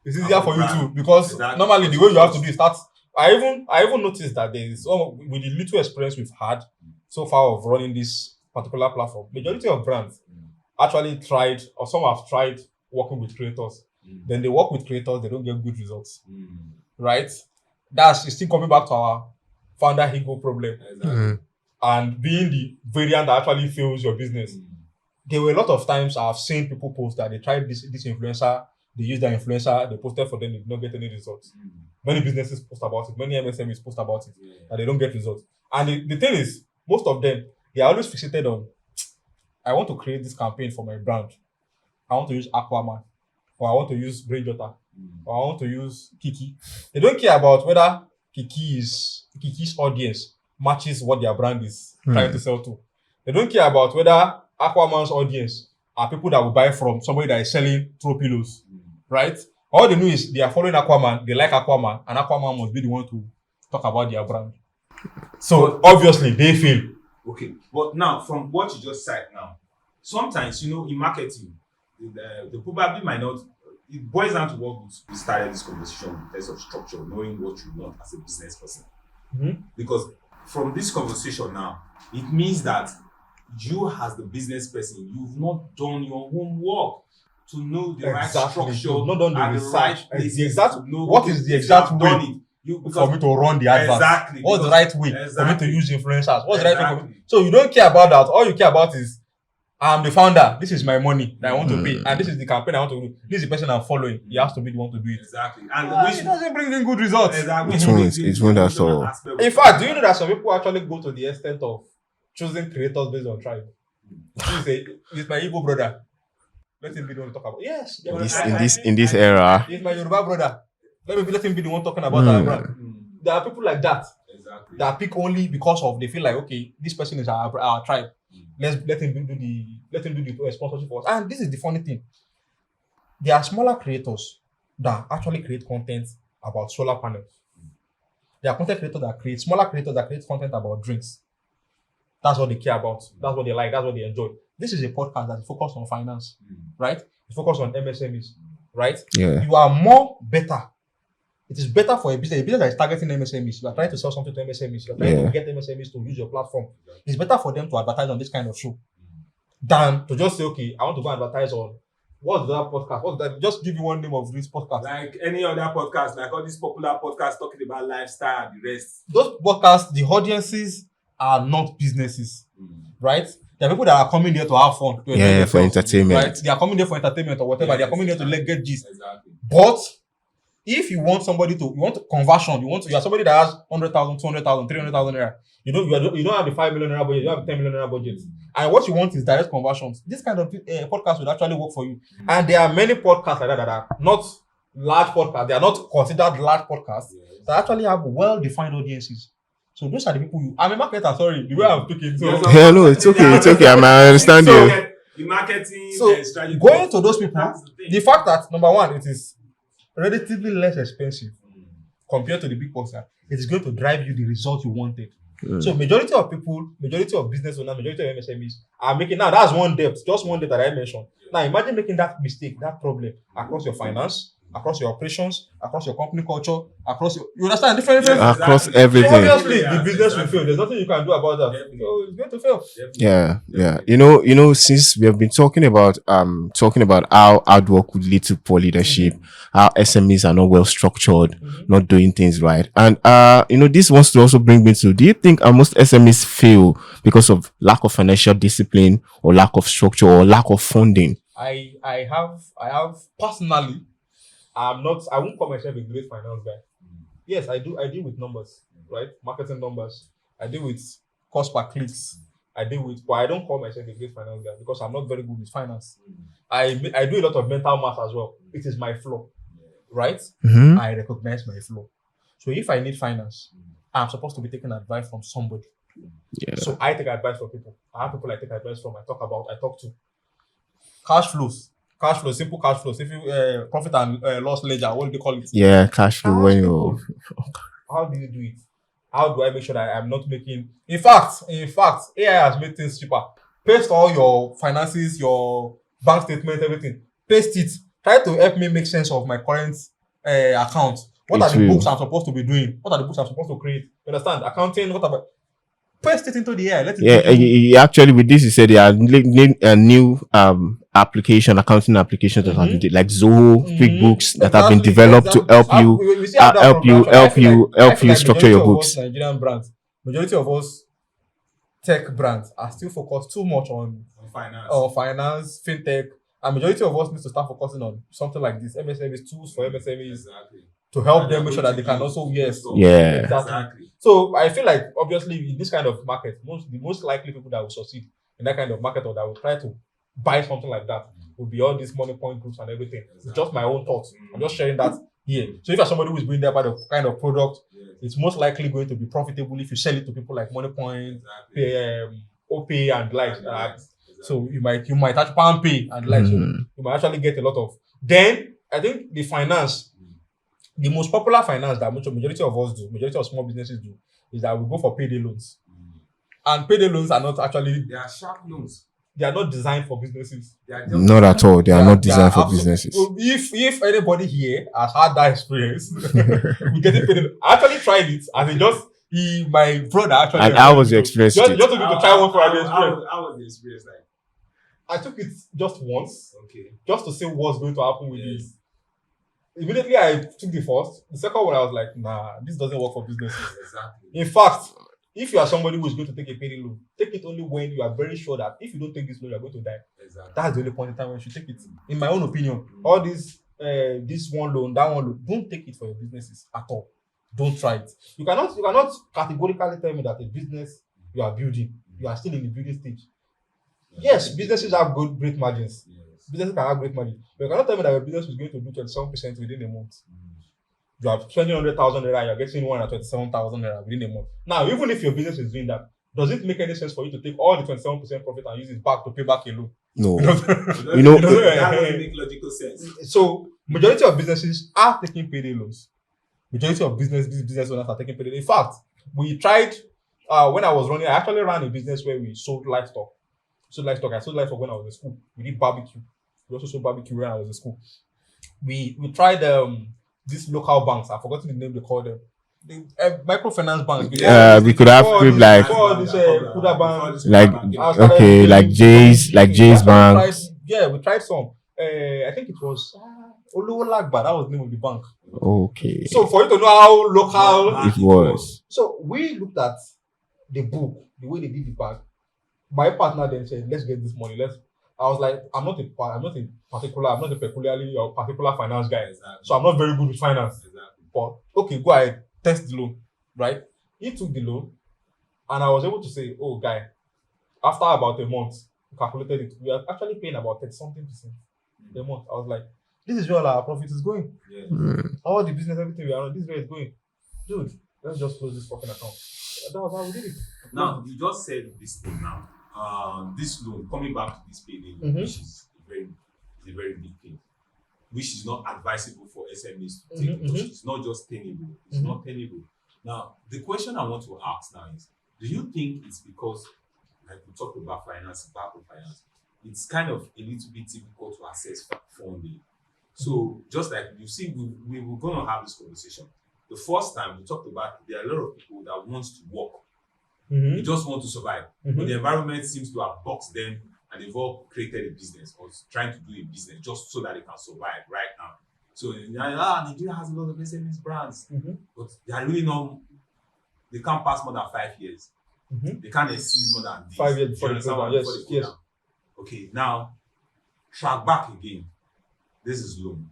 it's And easier for for you brand. too, because Exactly. normally the way you have to do is start. I even noticed that there is with the little experience we've had so far of running this particular platform, majority of brands actually tried, or some have tried working with creators. Then they work with creators, they don't get good results, right? It's still coming back to our founder ego problem Exactly. and being the variant that actually fails your business. There were a lot of times I've seen people post that they tried this influencer, they used their influencer, they posted for them, they did not get any results. Many businesses post about it, many MSMEs post about it, that they don't get results. And the thing is, most of them, they are always fixated on, I want to create this campaign for my brand. I want to use Aquaman, or I want to use Brainjotter, or I want to use Kiki. They don't care about whether Kiki's audience matches what their brand is trying to sell to. They don't care about whether Aquaman's audience are people that will buy from somebody that is selling throw pillows, right? All they know is they are following Aquaman, they like Aquaman, and Aquaman must be the one to talk about their brand. So obviously they fail. Okay, but now from what you just said now, sometimes in marketing, they probably might not. It boils down to what we started this conversation with, in terms of structure, knowing what you want as a business person. Because from this conversation now, it means that you, as the business person, you've not done your homework to know the right structure, You've not done the and research. the right places The exact, to know what is the exact way for me to run the advert? Exactly. What's the right way for me Exactly. to use influencers? What's the right way for me? Exactly. So you don't care about that. All you care about is, I'm the founder. This is my money that I want to pay, and this is the campaign I want to do. This is the person I'm following. He has to be the one to do it. Exactly. And It doesn't bring in good results. Exactly. It won't at all. In fact, do you know that some people actually go to the extent of choosing creators based on tribe? You say, "He's my Igbo brother. Let him be the one to talk about." Yes. In this era, He's my Yoruba brother. Let him be the one talking about our brand. There are people like that Exactly. that pick only because of they feel like, okay, this person is our tribe. Let him do the sponsorship for us. And this is the funny thing. There are smaller creators that actually create content about solar panels. There are smaller creators that create content about drinks. That's what they care about. That's what they like. That's what they enjoy. This is a podcast that is focused on finance, right? It's focused on MSMEs, right? yeah, You are more better. It is better for a business that is targeting MSMEs. You are trying to sell something to MSMEs. You are trying to get MSMEs to use your platform. It's better for them to advertise on this kind of show than to just say, okay, I want to go advertise on what's the other podcast? What's that? Just give you one name of this podcast. Like any other podcast, like all these popular podcasts talking about lifestyle and the rest. Those podcasts, the audiences are not businesses, right? There are people that are coming there to have fun, to enjoy for themselves, entertainment. right? They are coming there for entertainment or whatever. They are coming there to get gist. Exactly. But if you want conversion, you are somebody that has 100,000, 200,000, 300,000 naira. You don't have the 5 million naira budget. You have the 10 million naira budget, and what you want is direct conversions. This kind of podcast would actually work for you. And there are many podcasts like that are not large podcasts. They are not considered large podcasts that actually have well-defined audiences. So those are the people I'm a marketer. Sorry, the way I'm speaking. So hello, it's okay. I understand you. The marketing strategy. Going to those people, That's the thing. the fact that number one, it is relatively less expensive compared to the big box, it is going to drive you the result you wanted. So majority of business owners, majority of MSMEs are making, now that's just one debt that I mentioned. Now imagine making that mistake, that problem across your finance, across your operations, across your company culture, you understand different Across So everything. obviously the business will fail. There's nothing you can do about that. So it's going to fail. Yeah. You know, since we have been talking about how hard work would lead to poor leadership, how SMEs are not well structured, not doing things right. And this wants to also bring me to, do you think most SMEs fail because of lack of financial discipline or lack of structure or lack of funding? I have personally, I won't call myself a great finance guy. Yes, I deal with numbers, right? Marketing numbers. I deal with cost per clicks. But I don't call myself a great finance guy because I'm not very good with finance. I do a lot of mental math as well. It is my flaw, right? I recognize my flaw. So if I need finance, I'm supposed to be taking advice from somebody. Yeah. So I take advice from people. I have people I take advice from. I talk to. Cash flows. Simple cash flows. If you profit and loss ledger, what do they call it? Yeah, cash flow Ask when people. you How do you do it? How do I make sure that I'm not making? In fact, AI has made things cheaper. Paste all your finances, your bank statement, everything. Paste it. Try to help me make sense of my current account. What It are the will. books I'm supposed to be doing? What are the books I'm supposed to create? You understand? Accounting, what about? Paste it into the AI. Let it Yeah, give you. actually with this, you said there are a new accounting applications that have been like Zoho, QuickBooks that have been Exactly, developed to help you we see how that help you progression. I feel like structure majority your of books. us Nigerian brands, majority of us tech brands are still focused too much on finance, fintech, and majority of us need to start focusing on something like this. MSMEs, tools for MSMEs to help them make sure that they can also Yeah. Exactly. So I feel like obviously in this kind of market, the most likely people that will succeed in that kind of market or that will try to buy something like that will be all these money point groups and everything. It's just my own thoughts. I'm just sharing that here. So if you're somebody who is bringing that kind of product, it's most likely going to be profitable if you sell it to people like Money Point, OP and like. So you might actually palm pay and like. So you might actually get a lot of. Then I think the finance, the most popular finance that majority of us do, majority of small businesses do, is that we go for payday loans. And payday loans are not actually. They are sharp loans. They are not designed for businesses. Not at all. They are not designed for businesses. If anybody here has had that experience, we getting paid. I actually tried it, and my brother actually. And how was your experience? Just to try one for the experience. How was the experience like? I took it just once, Okay. just to see what's going to happen with this. Immediately, I took the first. The second one, I was like, nah, this doesn't work for businesses. Exactly. In fact, if you are somebody who is going to take a payday loan, take it only when you are very sure that if you don't take this loan, you are going to die. Exactly. That's the only point in time when you should take it. In my own opinion, all this one loan, that one loan, don't take it for your businesses at all. Don't try it. You cannot categorically tell me that a business you are building, you are still in the building stage. Yes, businesses have great margins. Yes. Businesses can have great margins. But you cannot tell me that your business is going to do 27% within a month. You have 200,000 naira, you're getting 127,000 naira within a month. Now, even if your business is doing that, does it make any sense for you to take all the 27% profit and use it back to pay back a loan? No. That doesn't make logical sense. So, majority of businesses are taking payday loans. Majority of business owners are taking payday. In fact, we tried when I was running. I actually ran a business where we sold livestock. I sold livestock when I was in school. We did barbecue. We also sold barbecue when I was in school. We tried these local banks. I've forgotten the name they call them. The microfinance banks. We could have before like this Kuda bank. like Jay's Bank. We tried some. I think it was Oluwolagba. That was the name of the bank. Okay. So for you to know how local It was. So we looked at the book, the way they did the bank. My partner then said, "Let's get this money." I was like, I'm not a peculiarly or particular finance guy. Exactly. So I'm not very good with finance. Exactly. But okay, go ahead, test the loan, right? He took the loan, and I was able to say, "Oh, guy, after about a month, we calculated it. We are actually paying about 30-something% a month." I was like, "This is where our profit is going. Yeah. All the business, everything we are on, this is where it's going, dude. Let's just close this fucking account." That was how we did it. Now you just said this thing now. This loan, coming back to this payday loan, which is a very big thing, which is not advisable for SMEs to take because it's not just tenable. It's not tenable. Now, the question I want to ask now is, do you think it's because, like we talked about finance, finance, it's kind of a little bit difficult to access funding? So, just like you see, we were going to have this conversation. The first time we talked about, there are a lot of people that want to work. They just want to survive. But the environment seems to have boxed them and they've all created a business or trying to do a business just so that they can survive right now. So Nigeria has a lot of SMEs brands, but they are really not, they can't pass more than 5 years. They can't exceed more than this. 5 years before they go down. Yes. Okay, now track back again. This is loan.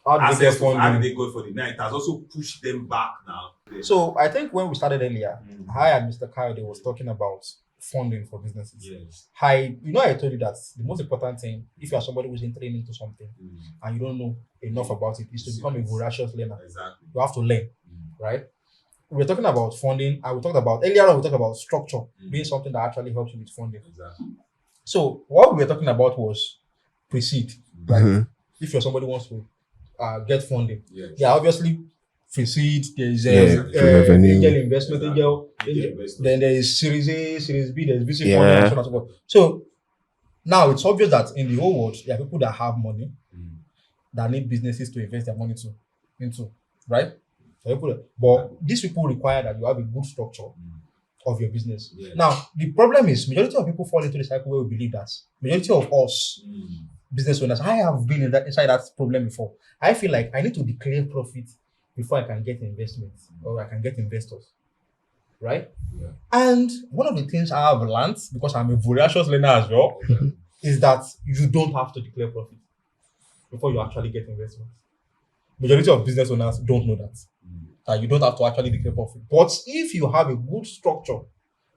How did they go for the night? It has also pushed them back now. So I think when we started earlier, I and Mr. Kayode was talking about funding for businesses. Yes. I told you that the most important thing, if you are somebody who's entering into something and you don't know enough about it, is to become a voracious learner. Exactly. You have to learn. right? We're talking about funding, and we talked about earlier on. We talked about structure being something that actually helps you with funding. Exactly. So what we were talking about was pre-seed, right? Mhm. If you're somebody who wants to get funding, Yes. yeah, obviously pre-seed. There is Yeah, pre-revenue. angel investment, Angel angel. investors. Then there is Series A, Series B, there's VC Yeah. funding, and so on and so forth. So now it's obvious that in the whole world, there are people that have money that need businesses to invest their money into, right? So but these people require that you have a good structure of your business. Yes. Now, the problem is majority of people fall into the cycle where we believe that majority of us business owners, I have been inside that problem before. I feel like I need to declare profit before I can get investments or I can get investors, right? Yeah. And one of the things I have learned, because I'm a voracious learner as well, is that you don't have to declare profit before you actually get investment. Majority of business owners don't know that you don't have to actually declare profit. But if you have a good structure,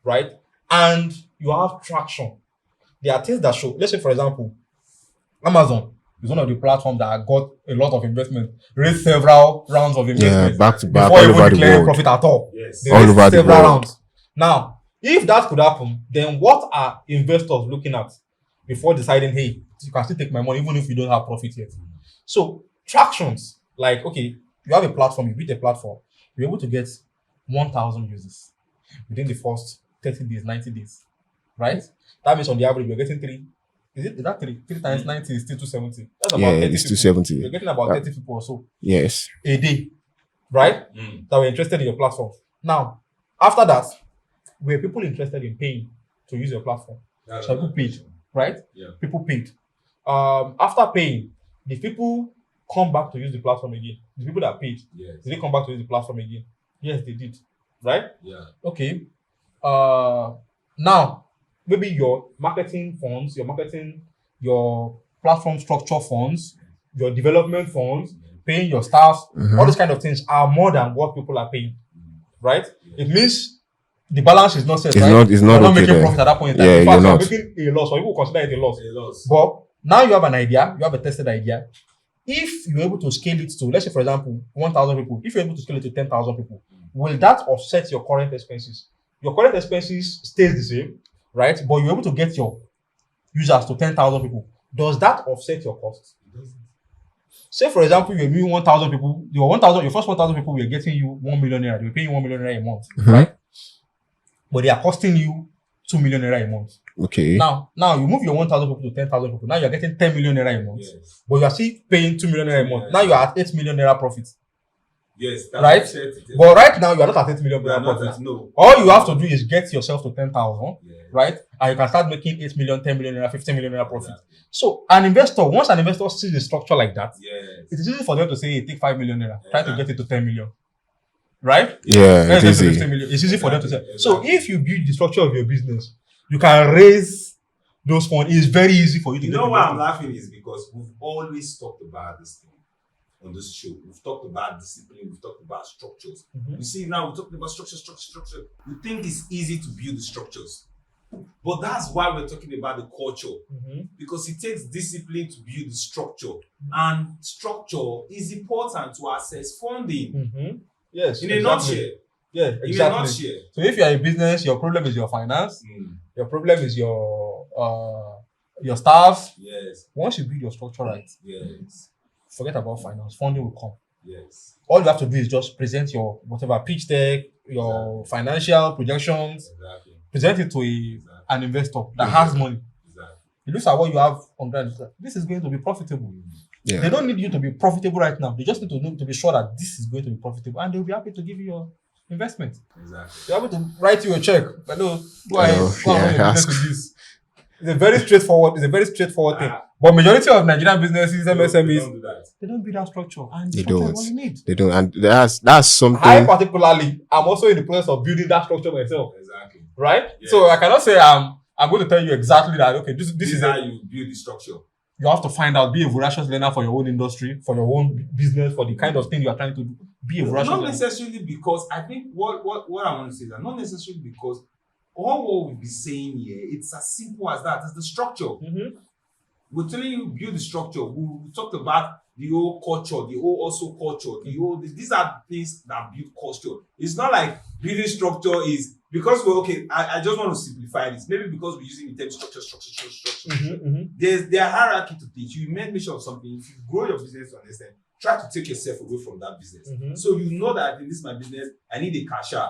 right, and you have traction, there are things that show. Let's say, for example, Amazon is one of the platforms that got a lot of investment, raised several rounds of Yeah, investment back to back, before all even over the declaring world. profit at all. Yes. They All raised over the several world. rounds. Now, if that could happen, then what are investors looking at before deciding, hey, you can still take my money even if you don't have profit yet? So tractions, like, okay, you have a platform, you build a platform, you're able to get 1,000 users within the first 30 days, 90 days, right? That means on the average, you're getting three. Is that three? 3 times 90 is still 270. That's about Yeah, 30 it's people. 270. You're getting about 30 people or so Yes. a day, right? That were interested in your platform. Now, after that, were people interested in paying to use your platform? So people paid, right? Yeah. People paid. After paying, did people come back to use the platform again? The people that paid, Yes. did they come back to use the platform again? Yes, they did. Right? Yeah. Okay. Now, maybe your marketing funds, your platform structure funds, your development funds, paying your staff, all these kind of things are more than what people are paying. Right? It means the balance is not set, It's right? not You're okay making there. profit at that point in time. Yeah, In you're fact, you're not. making a loss, or people consider it a loss. A loss. But now you have an idea, you have a tested idea. If you're able to scale it to, let's say, for example, 1,000 people, if you're able to scale it to 10,000 people, will that offset your current expenses? Your current expenses stays the same, right? But you're able to get your users to 10,000 people. Does that offset your costs? Say, for example, you're doing 1,000 people, your first 1,000 people were getting you 1 million naira, they're paying you 1 million naira a month, right? But they are costing you 2 million naira a month. Okay. Now you move your 1,000 people to 10,000 people. Now you're getting 10 million naira a month. Yes. But you are still paying 2 million naira a month. Now you are at 8 million naira profit. Yes. Right? But right now you are not at 8 million naira profit. No. All you have to do is get yourself to 10,000, Yes. right? And you can start making 8 million, 10 million naira, 15 million naira profit. So once an investor sees the structure like that, Yes. it is easy for them to say, hey, take 5 million naira, try to get it to 10 million. Right? Yeah, Let's it get to is. 15 million. It's easy for them to say. Exactly. So if you build the structure of your business, you can raise those funds. It's very easy for you to You get know why I'm invested. laughing is because we've always talked about this thing on this show. We've talked about discipline, we've talked about structures. You see, now we're talking about structure. We think it's easy to build the structures. But that's why we're talking about the culture. Because it takes discipline to build the structure. And structure is important to access funding. Yes. In a nutshell. Yeah, In a exactly. nutshell. So if you are a business, your problem is your finance. Your problem is your staff. Yes. Once you build your structure right, Yes. forget about finance. Funding will come. Yes. All you have to do is just present your whatever pitch deck, your financial projections, Exactly. present it to an investor that has money. Exactly. He looks at what you have on ground. This is going to be profitable. Yeah. They don't need you to be profitable right now. They just need to know to be sure that this is going to be profitable, and they'll be happy to give you your investment. Exactly. They're able to write you a check. Hello, go ahead, Hello, go and run your ask. business with this. It's a very straightforward thing. But majority of Nigerian businesses, They MSMEs, don't do that. they don't build that structure, and the They structure is don't. what you need. They don't, and that's something. I particularly, I'm also in the process of building that structure myself, Exactly. right? Yes. So I cannot say I'm going to tell you exactly that. Okay, this This is is it. how you build the structure. You have to find out, be a voracious learner for your own industry, for your own business, for the kind of thing you are trying to do. Be a voracious Not learner. necessarily because I think what I want to say is that not necessarily because all what we'll be saying here, it's as simple as that. It's the structure. We're telling you build the structure. We talked about the whole culture, the whole also culture, the whole. These are things that build culture. It's not like building structure is because we're okay. I just want to simplify this. Maybe because we're using the term structure. There are hierarchy to teach. You make mention of something. If you grow your business to understand, try to take yourself away from that business. So you know that in this my business, I need a cashier.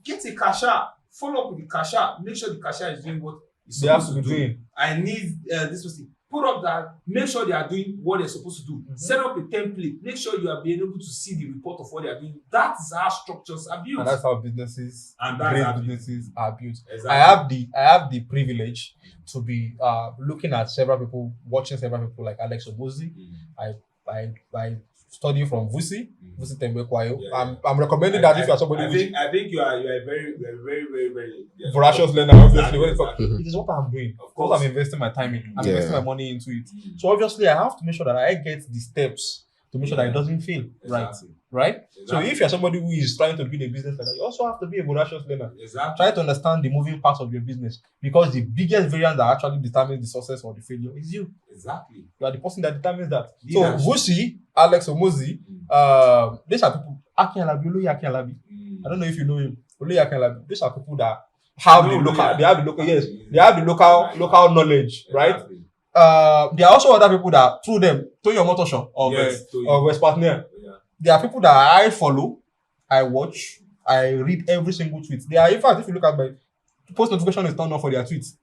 Get a cashier. Follow up with the cashier. Make sure the cashier is doing what he's They have supposed to to be do. doing. I need this person. Put up that. Make sure they are doing what they're supposed to do. Set up a template. Make sure you are being able to see the report of what they are doing. That is how structures are built. And that's how businesses, And that's great how businesses are built. Exactly. I have the privilege to be looking at several people, watching several people like Alex Obozi. I study from Vusi Tembekwayo. Yeah. I'm recommending that if you are somebody who I think you are a very voracious learner, obviously. When it comes, Exactly. it is what I'm doing. Of What course. I'm investing my time in. I'm Yeah. investing my money into it. So obviously, I have to make sure that I get the steps to make sure that it doesn't fail. Exactly. Right? So Exactly. if you're somebody who is trying to build a business like that, you also have to be a voracious learner. Exactly. Try to understand the moving parts of your business, because the biggest variance that actually determines the success or the failure is you. Exactly. You are the person that determines that. Yeah. So Vusi, Alex Omozi, these are people. Akin Alabi, Oloye Akin Alabi. I don't know if you know him. Oloye Akin Alabi. These are people that have the local. They have the local. Yes, they have the local knowledge, right? Exactly. There are also other people that through them, Toyo Motosho of Yes, Toyin. West Partner. Yeah. There are people that I follow, I watch, I read every single tweet. They are, in fact, if you look at my post notification is turned on for their tweets.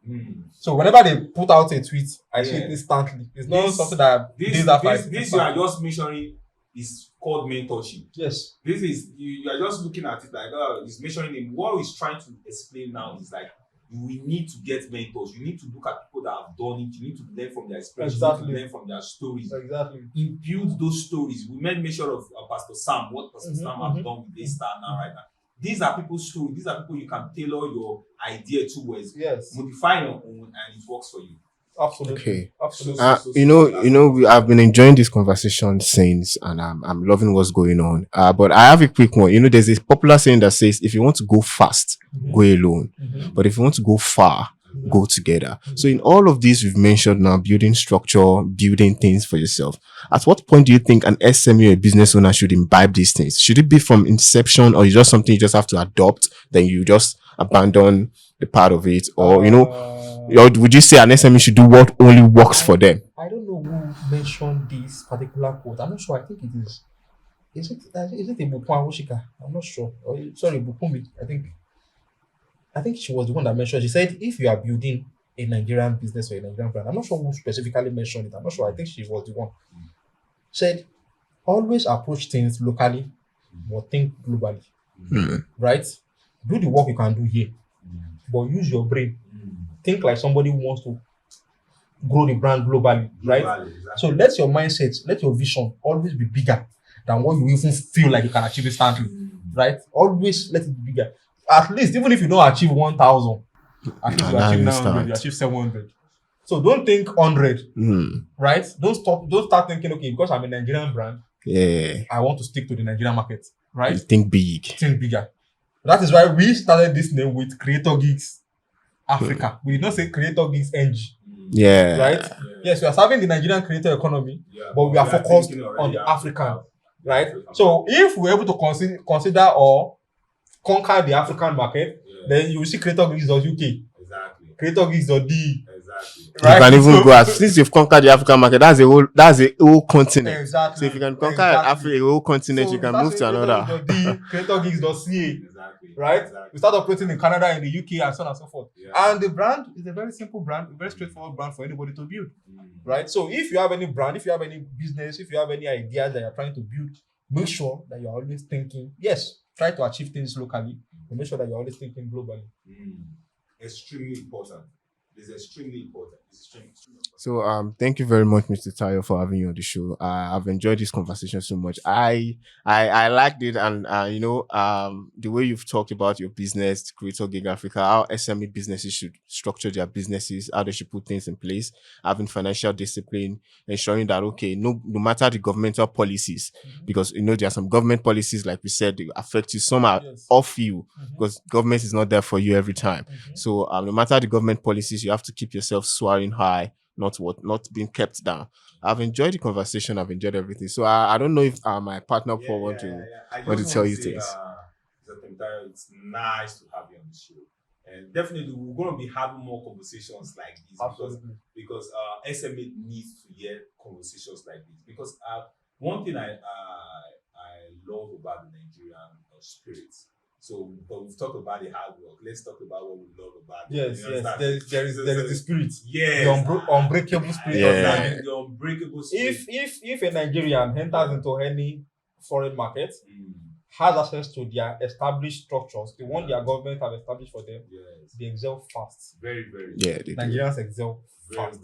So whenever they put out a tweet, I see it instantly. It's not something that days after. This you are just measuring is called mentorship. Yes. This is you are just looking at it like it's measuring him. What he's trying to explain now is like we need to get mentors. You need to look at people that have done it. You need to learn from their experience. Exactly. You need to learn from their stories. Exactly. Impute those stories. We made mention of Pastor Sam, what Pastor Sam have done with this star now right now. These are people's stories. These are people you can tailor your idea towards. Yes. Modify your own, and it works for you. Absolutely. Okay. Absolutely. I've been enjoying this conversation since, and I'm loving what's going on. But I have a quick one. There's this popular saying that says, if you want to go fast, go alone. But if you want to go far, go together. So in all of this, we've mentioned now building structure, building things for yourself. At what point do you think an SME or a business owner should imbibe these things? Should it be from inception, or is it just something you just have to adopt, then you just abandon the part of it? Or, or would you say an SME should do what only works for them? I don't know who mentioned this particular quote. I'm not sure. I think it is. Is it a Bukwan Woshika? I'm not sure. Sorry, Bukumi. I think she was the one that mentioned. She said, if you are building a Nigerian business or a Nigerian brand, I'm not sure who specifically mentioned it. I'm not sure. I think she was the one. Said, always approach things locally, but think globally. Right? Do the work you can do here, but use your brain. Think like somebody who wants to grow the brand globally, right? Exactly. So let your mindset, let your vision always be bigger than what you even feel like you can achieve instantly, right? Always let it be bigger. At least, even if you don't achieve 1,000, at least you achieve 900, you achieve 700. So don't think 100, right? Don't start thinking, okay, because I'm a Nigerian brand, I want to stick to the Nigerian market, right? You think big. Think bigger. That is why we started this name with Creator Gigs Africa. We did not say Creator Gigs NG. Yeah. Right? Yeah. Yes, we are serving the Nigerian creator economy, but we are focused on the African, right? So if we're able to consider or conquer the African market, then you will see creatorgigs.uk, Exactly. creatorgigs.de. Exactly. Right? You can even go as since you've conquered the African market, that's a whole continent. Exactly. So if you can conquer Africa, a whole continent, you can move to another. creatorgigs.ca. Exactly. Right? Exactly. We start operating in Canada, in the UK, and so on and so forth. Yeah. And the brand is a very simple brand, a very straightforward brand for anybody to build. Right? So if you have any brand, if you have any business, if you have any ideas that you're trying to build, make sure that you're always thinking, yes, try to achieve things locally, but make sure that you're always thinking globally. Extremely important. It's extremely important. So thank you very much, Mr. Tayo, for having you on the show. I've enjoyed this conversation so much. I liked it, and the way you've talked about your business, Creator Gig Africa, how SME businesses should structure their businesses, how they should put things in place, having financial discipline, ensuring that no matter the governmental policies, because there are some government policies, like we said, they affect you, some are off you, because government is not there for you every time. So no matter the government policies, you have to keep yourself soaring high, not being kept down. I've enjoyed the conversation. I've enjoyed everything. So I don't know if my partner Paul want to I want to just tell want you to say, things. it's nice to have you on the show. And definitely, we're going to be having more conversations like this. Absolutely. Because SME needs to hear conversations like this. Because one thing I love about the Nigerian spirit. So, but we've talked about the hard work. Let's talk about what we love about it. Yes, You yes. understand? There is the spirit. Yes. The unbreakable spirit Yeah. of Nigeria. The unbreakable spirit. If a Nigerian enters into any foreign market, has access to their established structures, the one their government have established for them, they excel fast. Very, very. Yeah, they do. Nigerians excel Very, fast.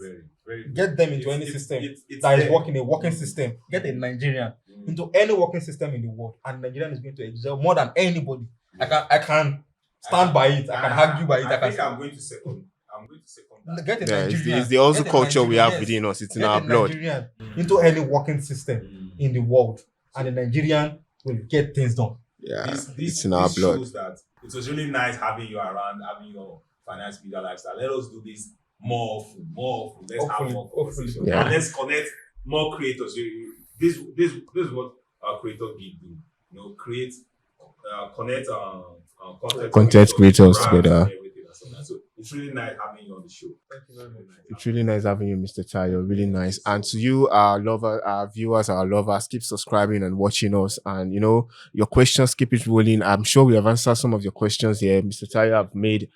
very. Get them into any system that is working, a working system. Get a Nigerian into any working system in the world, and Nigerian is going to excel more than anybody. I can stand by it. I can argue by it. I'm going to second that. Get a Yeah, Nigerian. it's the also Get a culture we Nigerian, have yes. within us. It's in Get our a blood. Nigerian into any working system in the world, and the Nigerian will get things done. Yeah, This it's in our blood. shows that it was really nice having you around, having your finance media lifestyle. Let us do this more often. Let's have more conversations. Yeah. And let's connect more creators. This is what our creator gig do. Create, connect Content creators brands together. and everything and so on. So it's really nice having you on the show. Thank you very much. It's really nice having you, Mr. Tayo. Really nice. And to you, our viewers, our lovers, keep subscribing and watching us. And your questions, keep it rolling. I'm sure we have answered some of your questions here. Mr. Tayo have made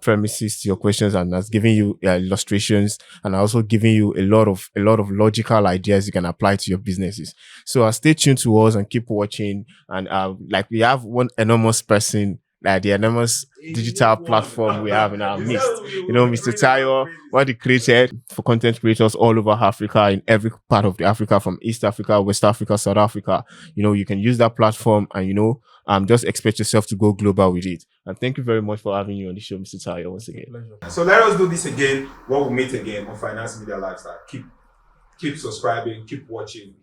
premises to your questions and has given you illustrations, and also giving you a lot of logical ideas you can apply to your businesses. So stay tuned to us and keep watching. And like we have one enormous person, like the enormous digital platform we have in our midst. Mr. Tayo, what he created for content creators all over Africa, in every part of the Africa, from East Africa, West Africa, South Africa. You can use that platform and just expect yourself to go global with it. And thank you very much for having you on the show, Mr. Tayo, once again. So let us do this again when we meet again on Finance Media Lifestyle. Keep subscribing, keep watching.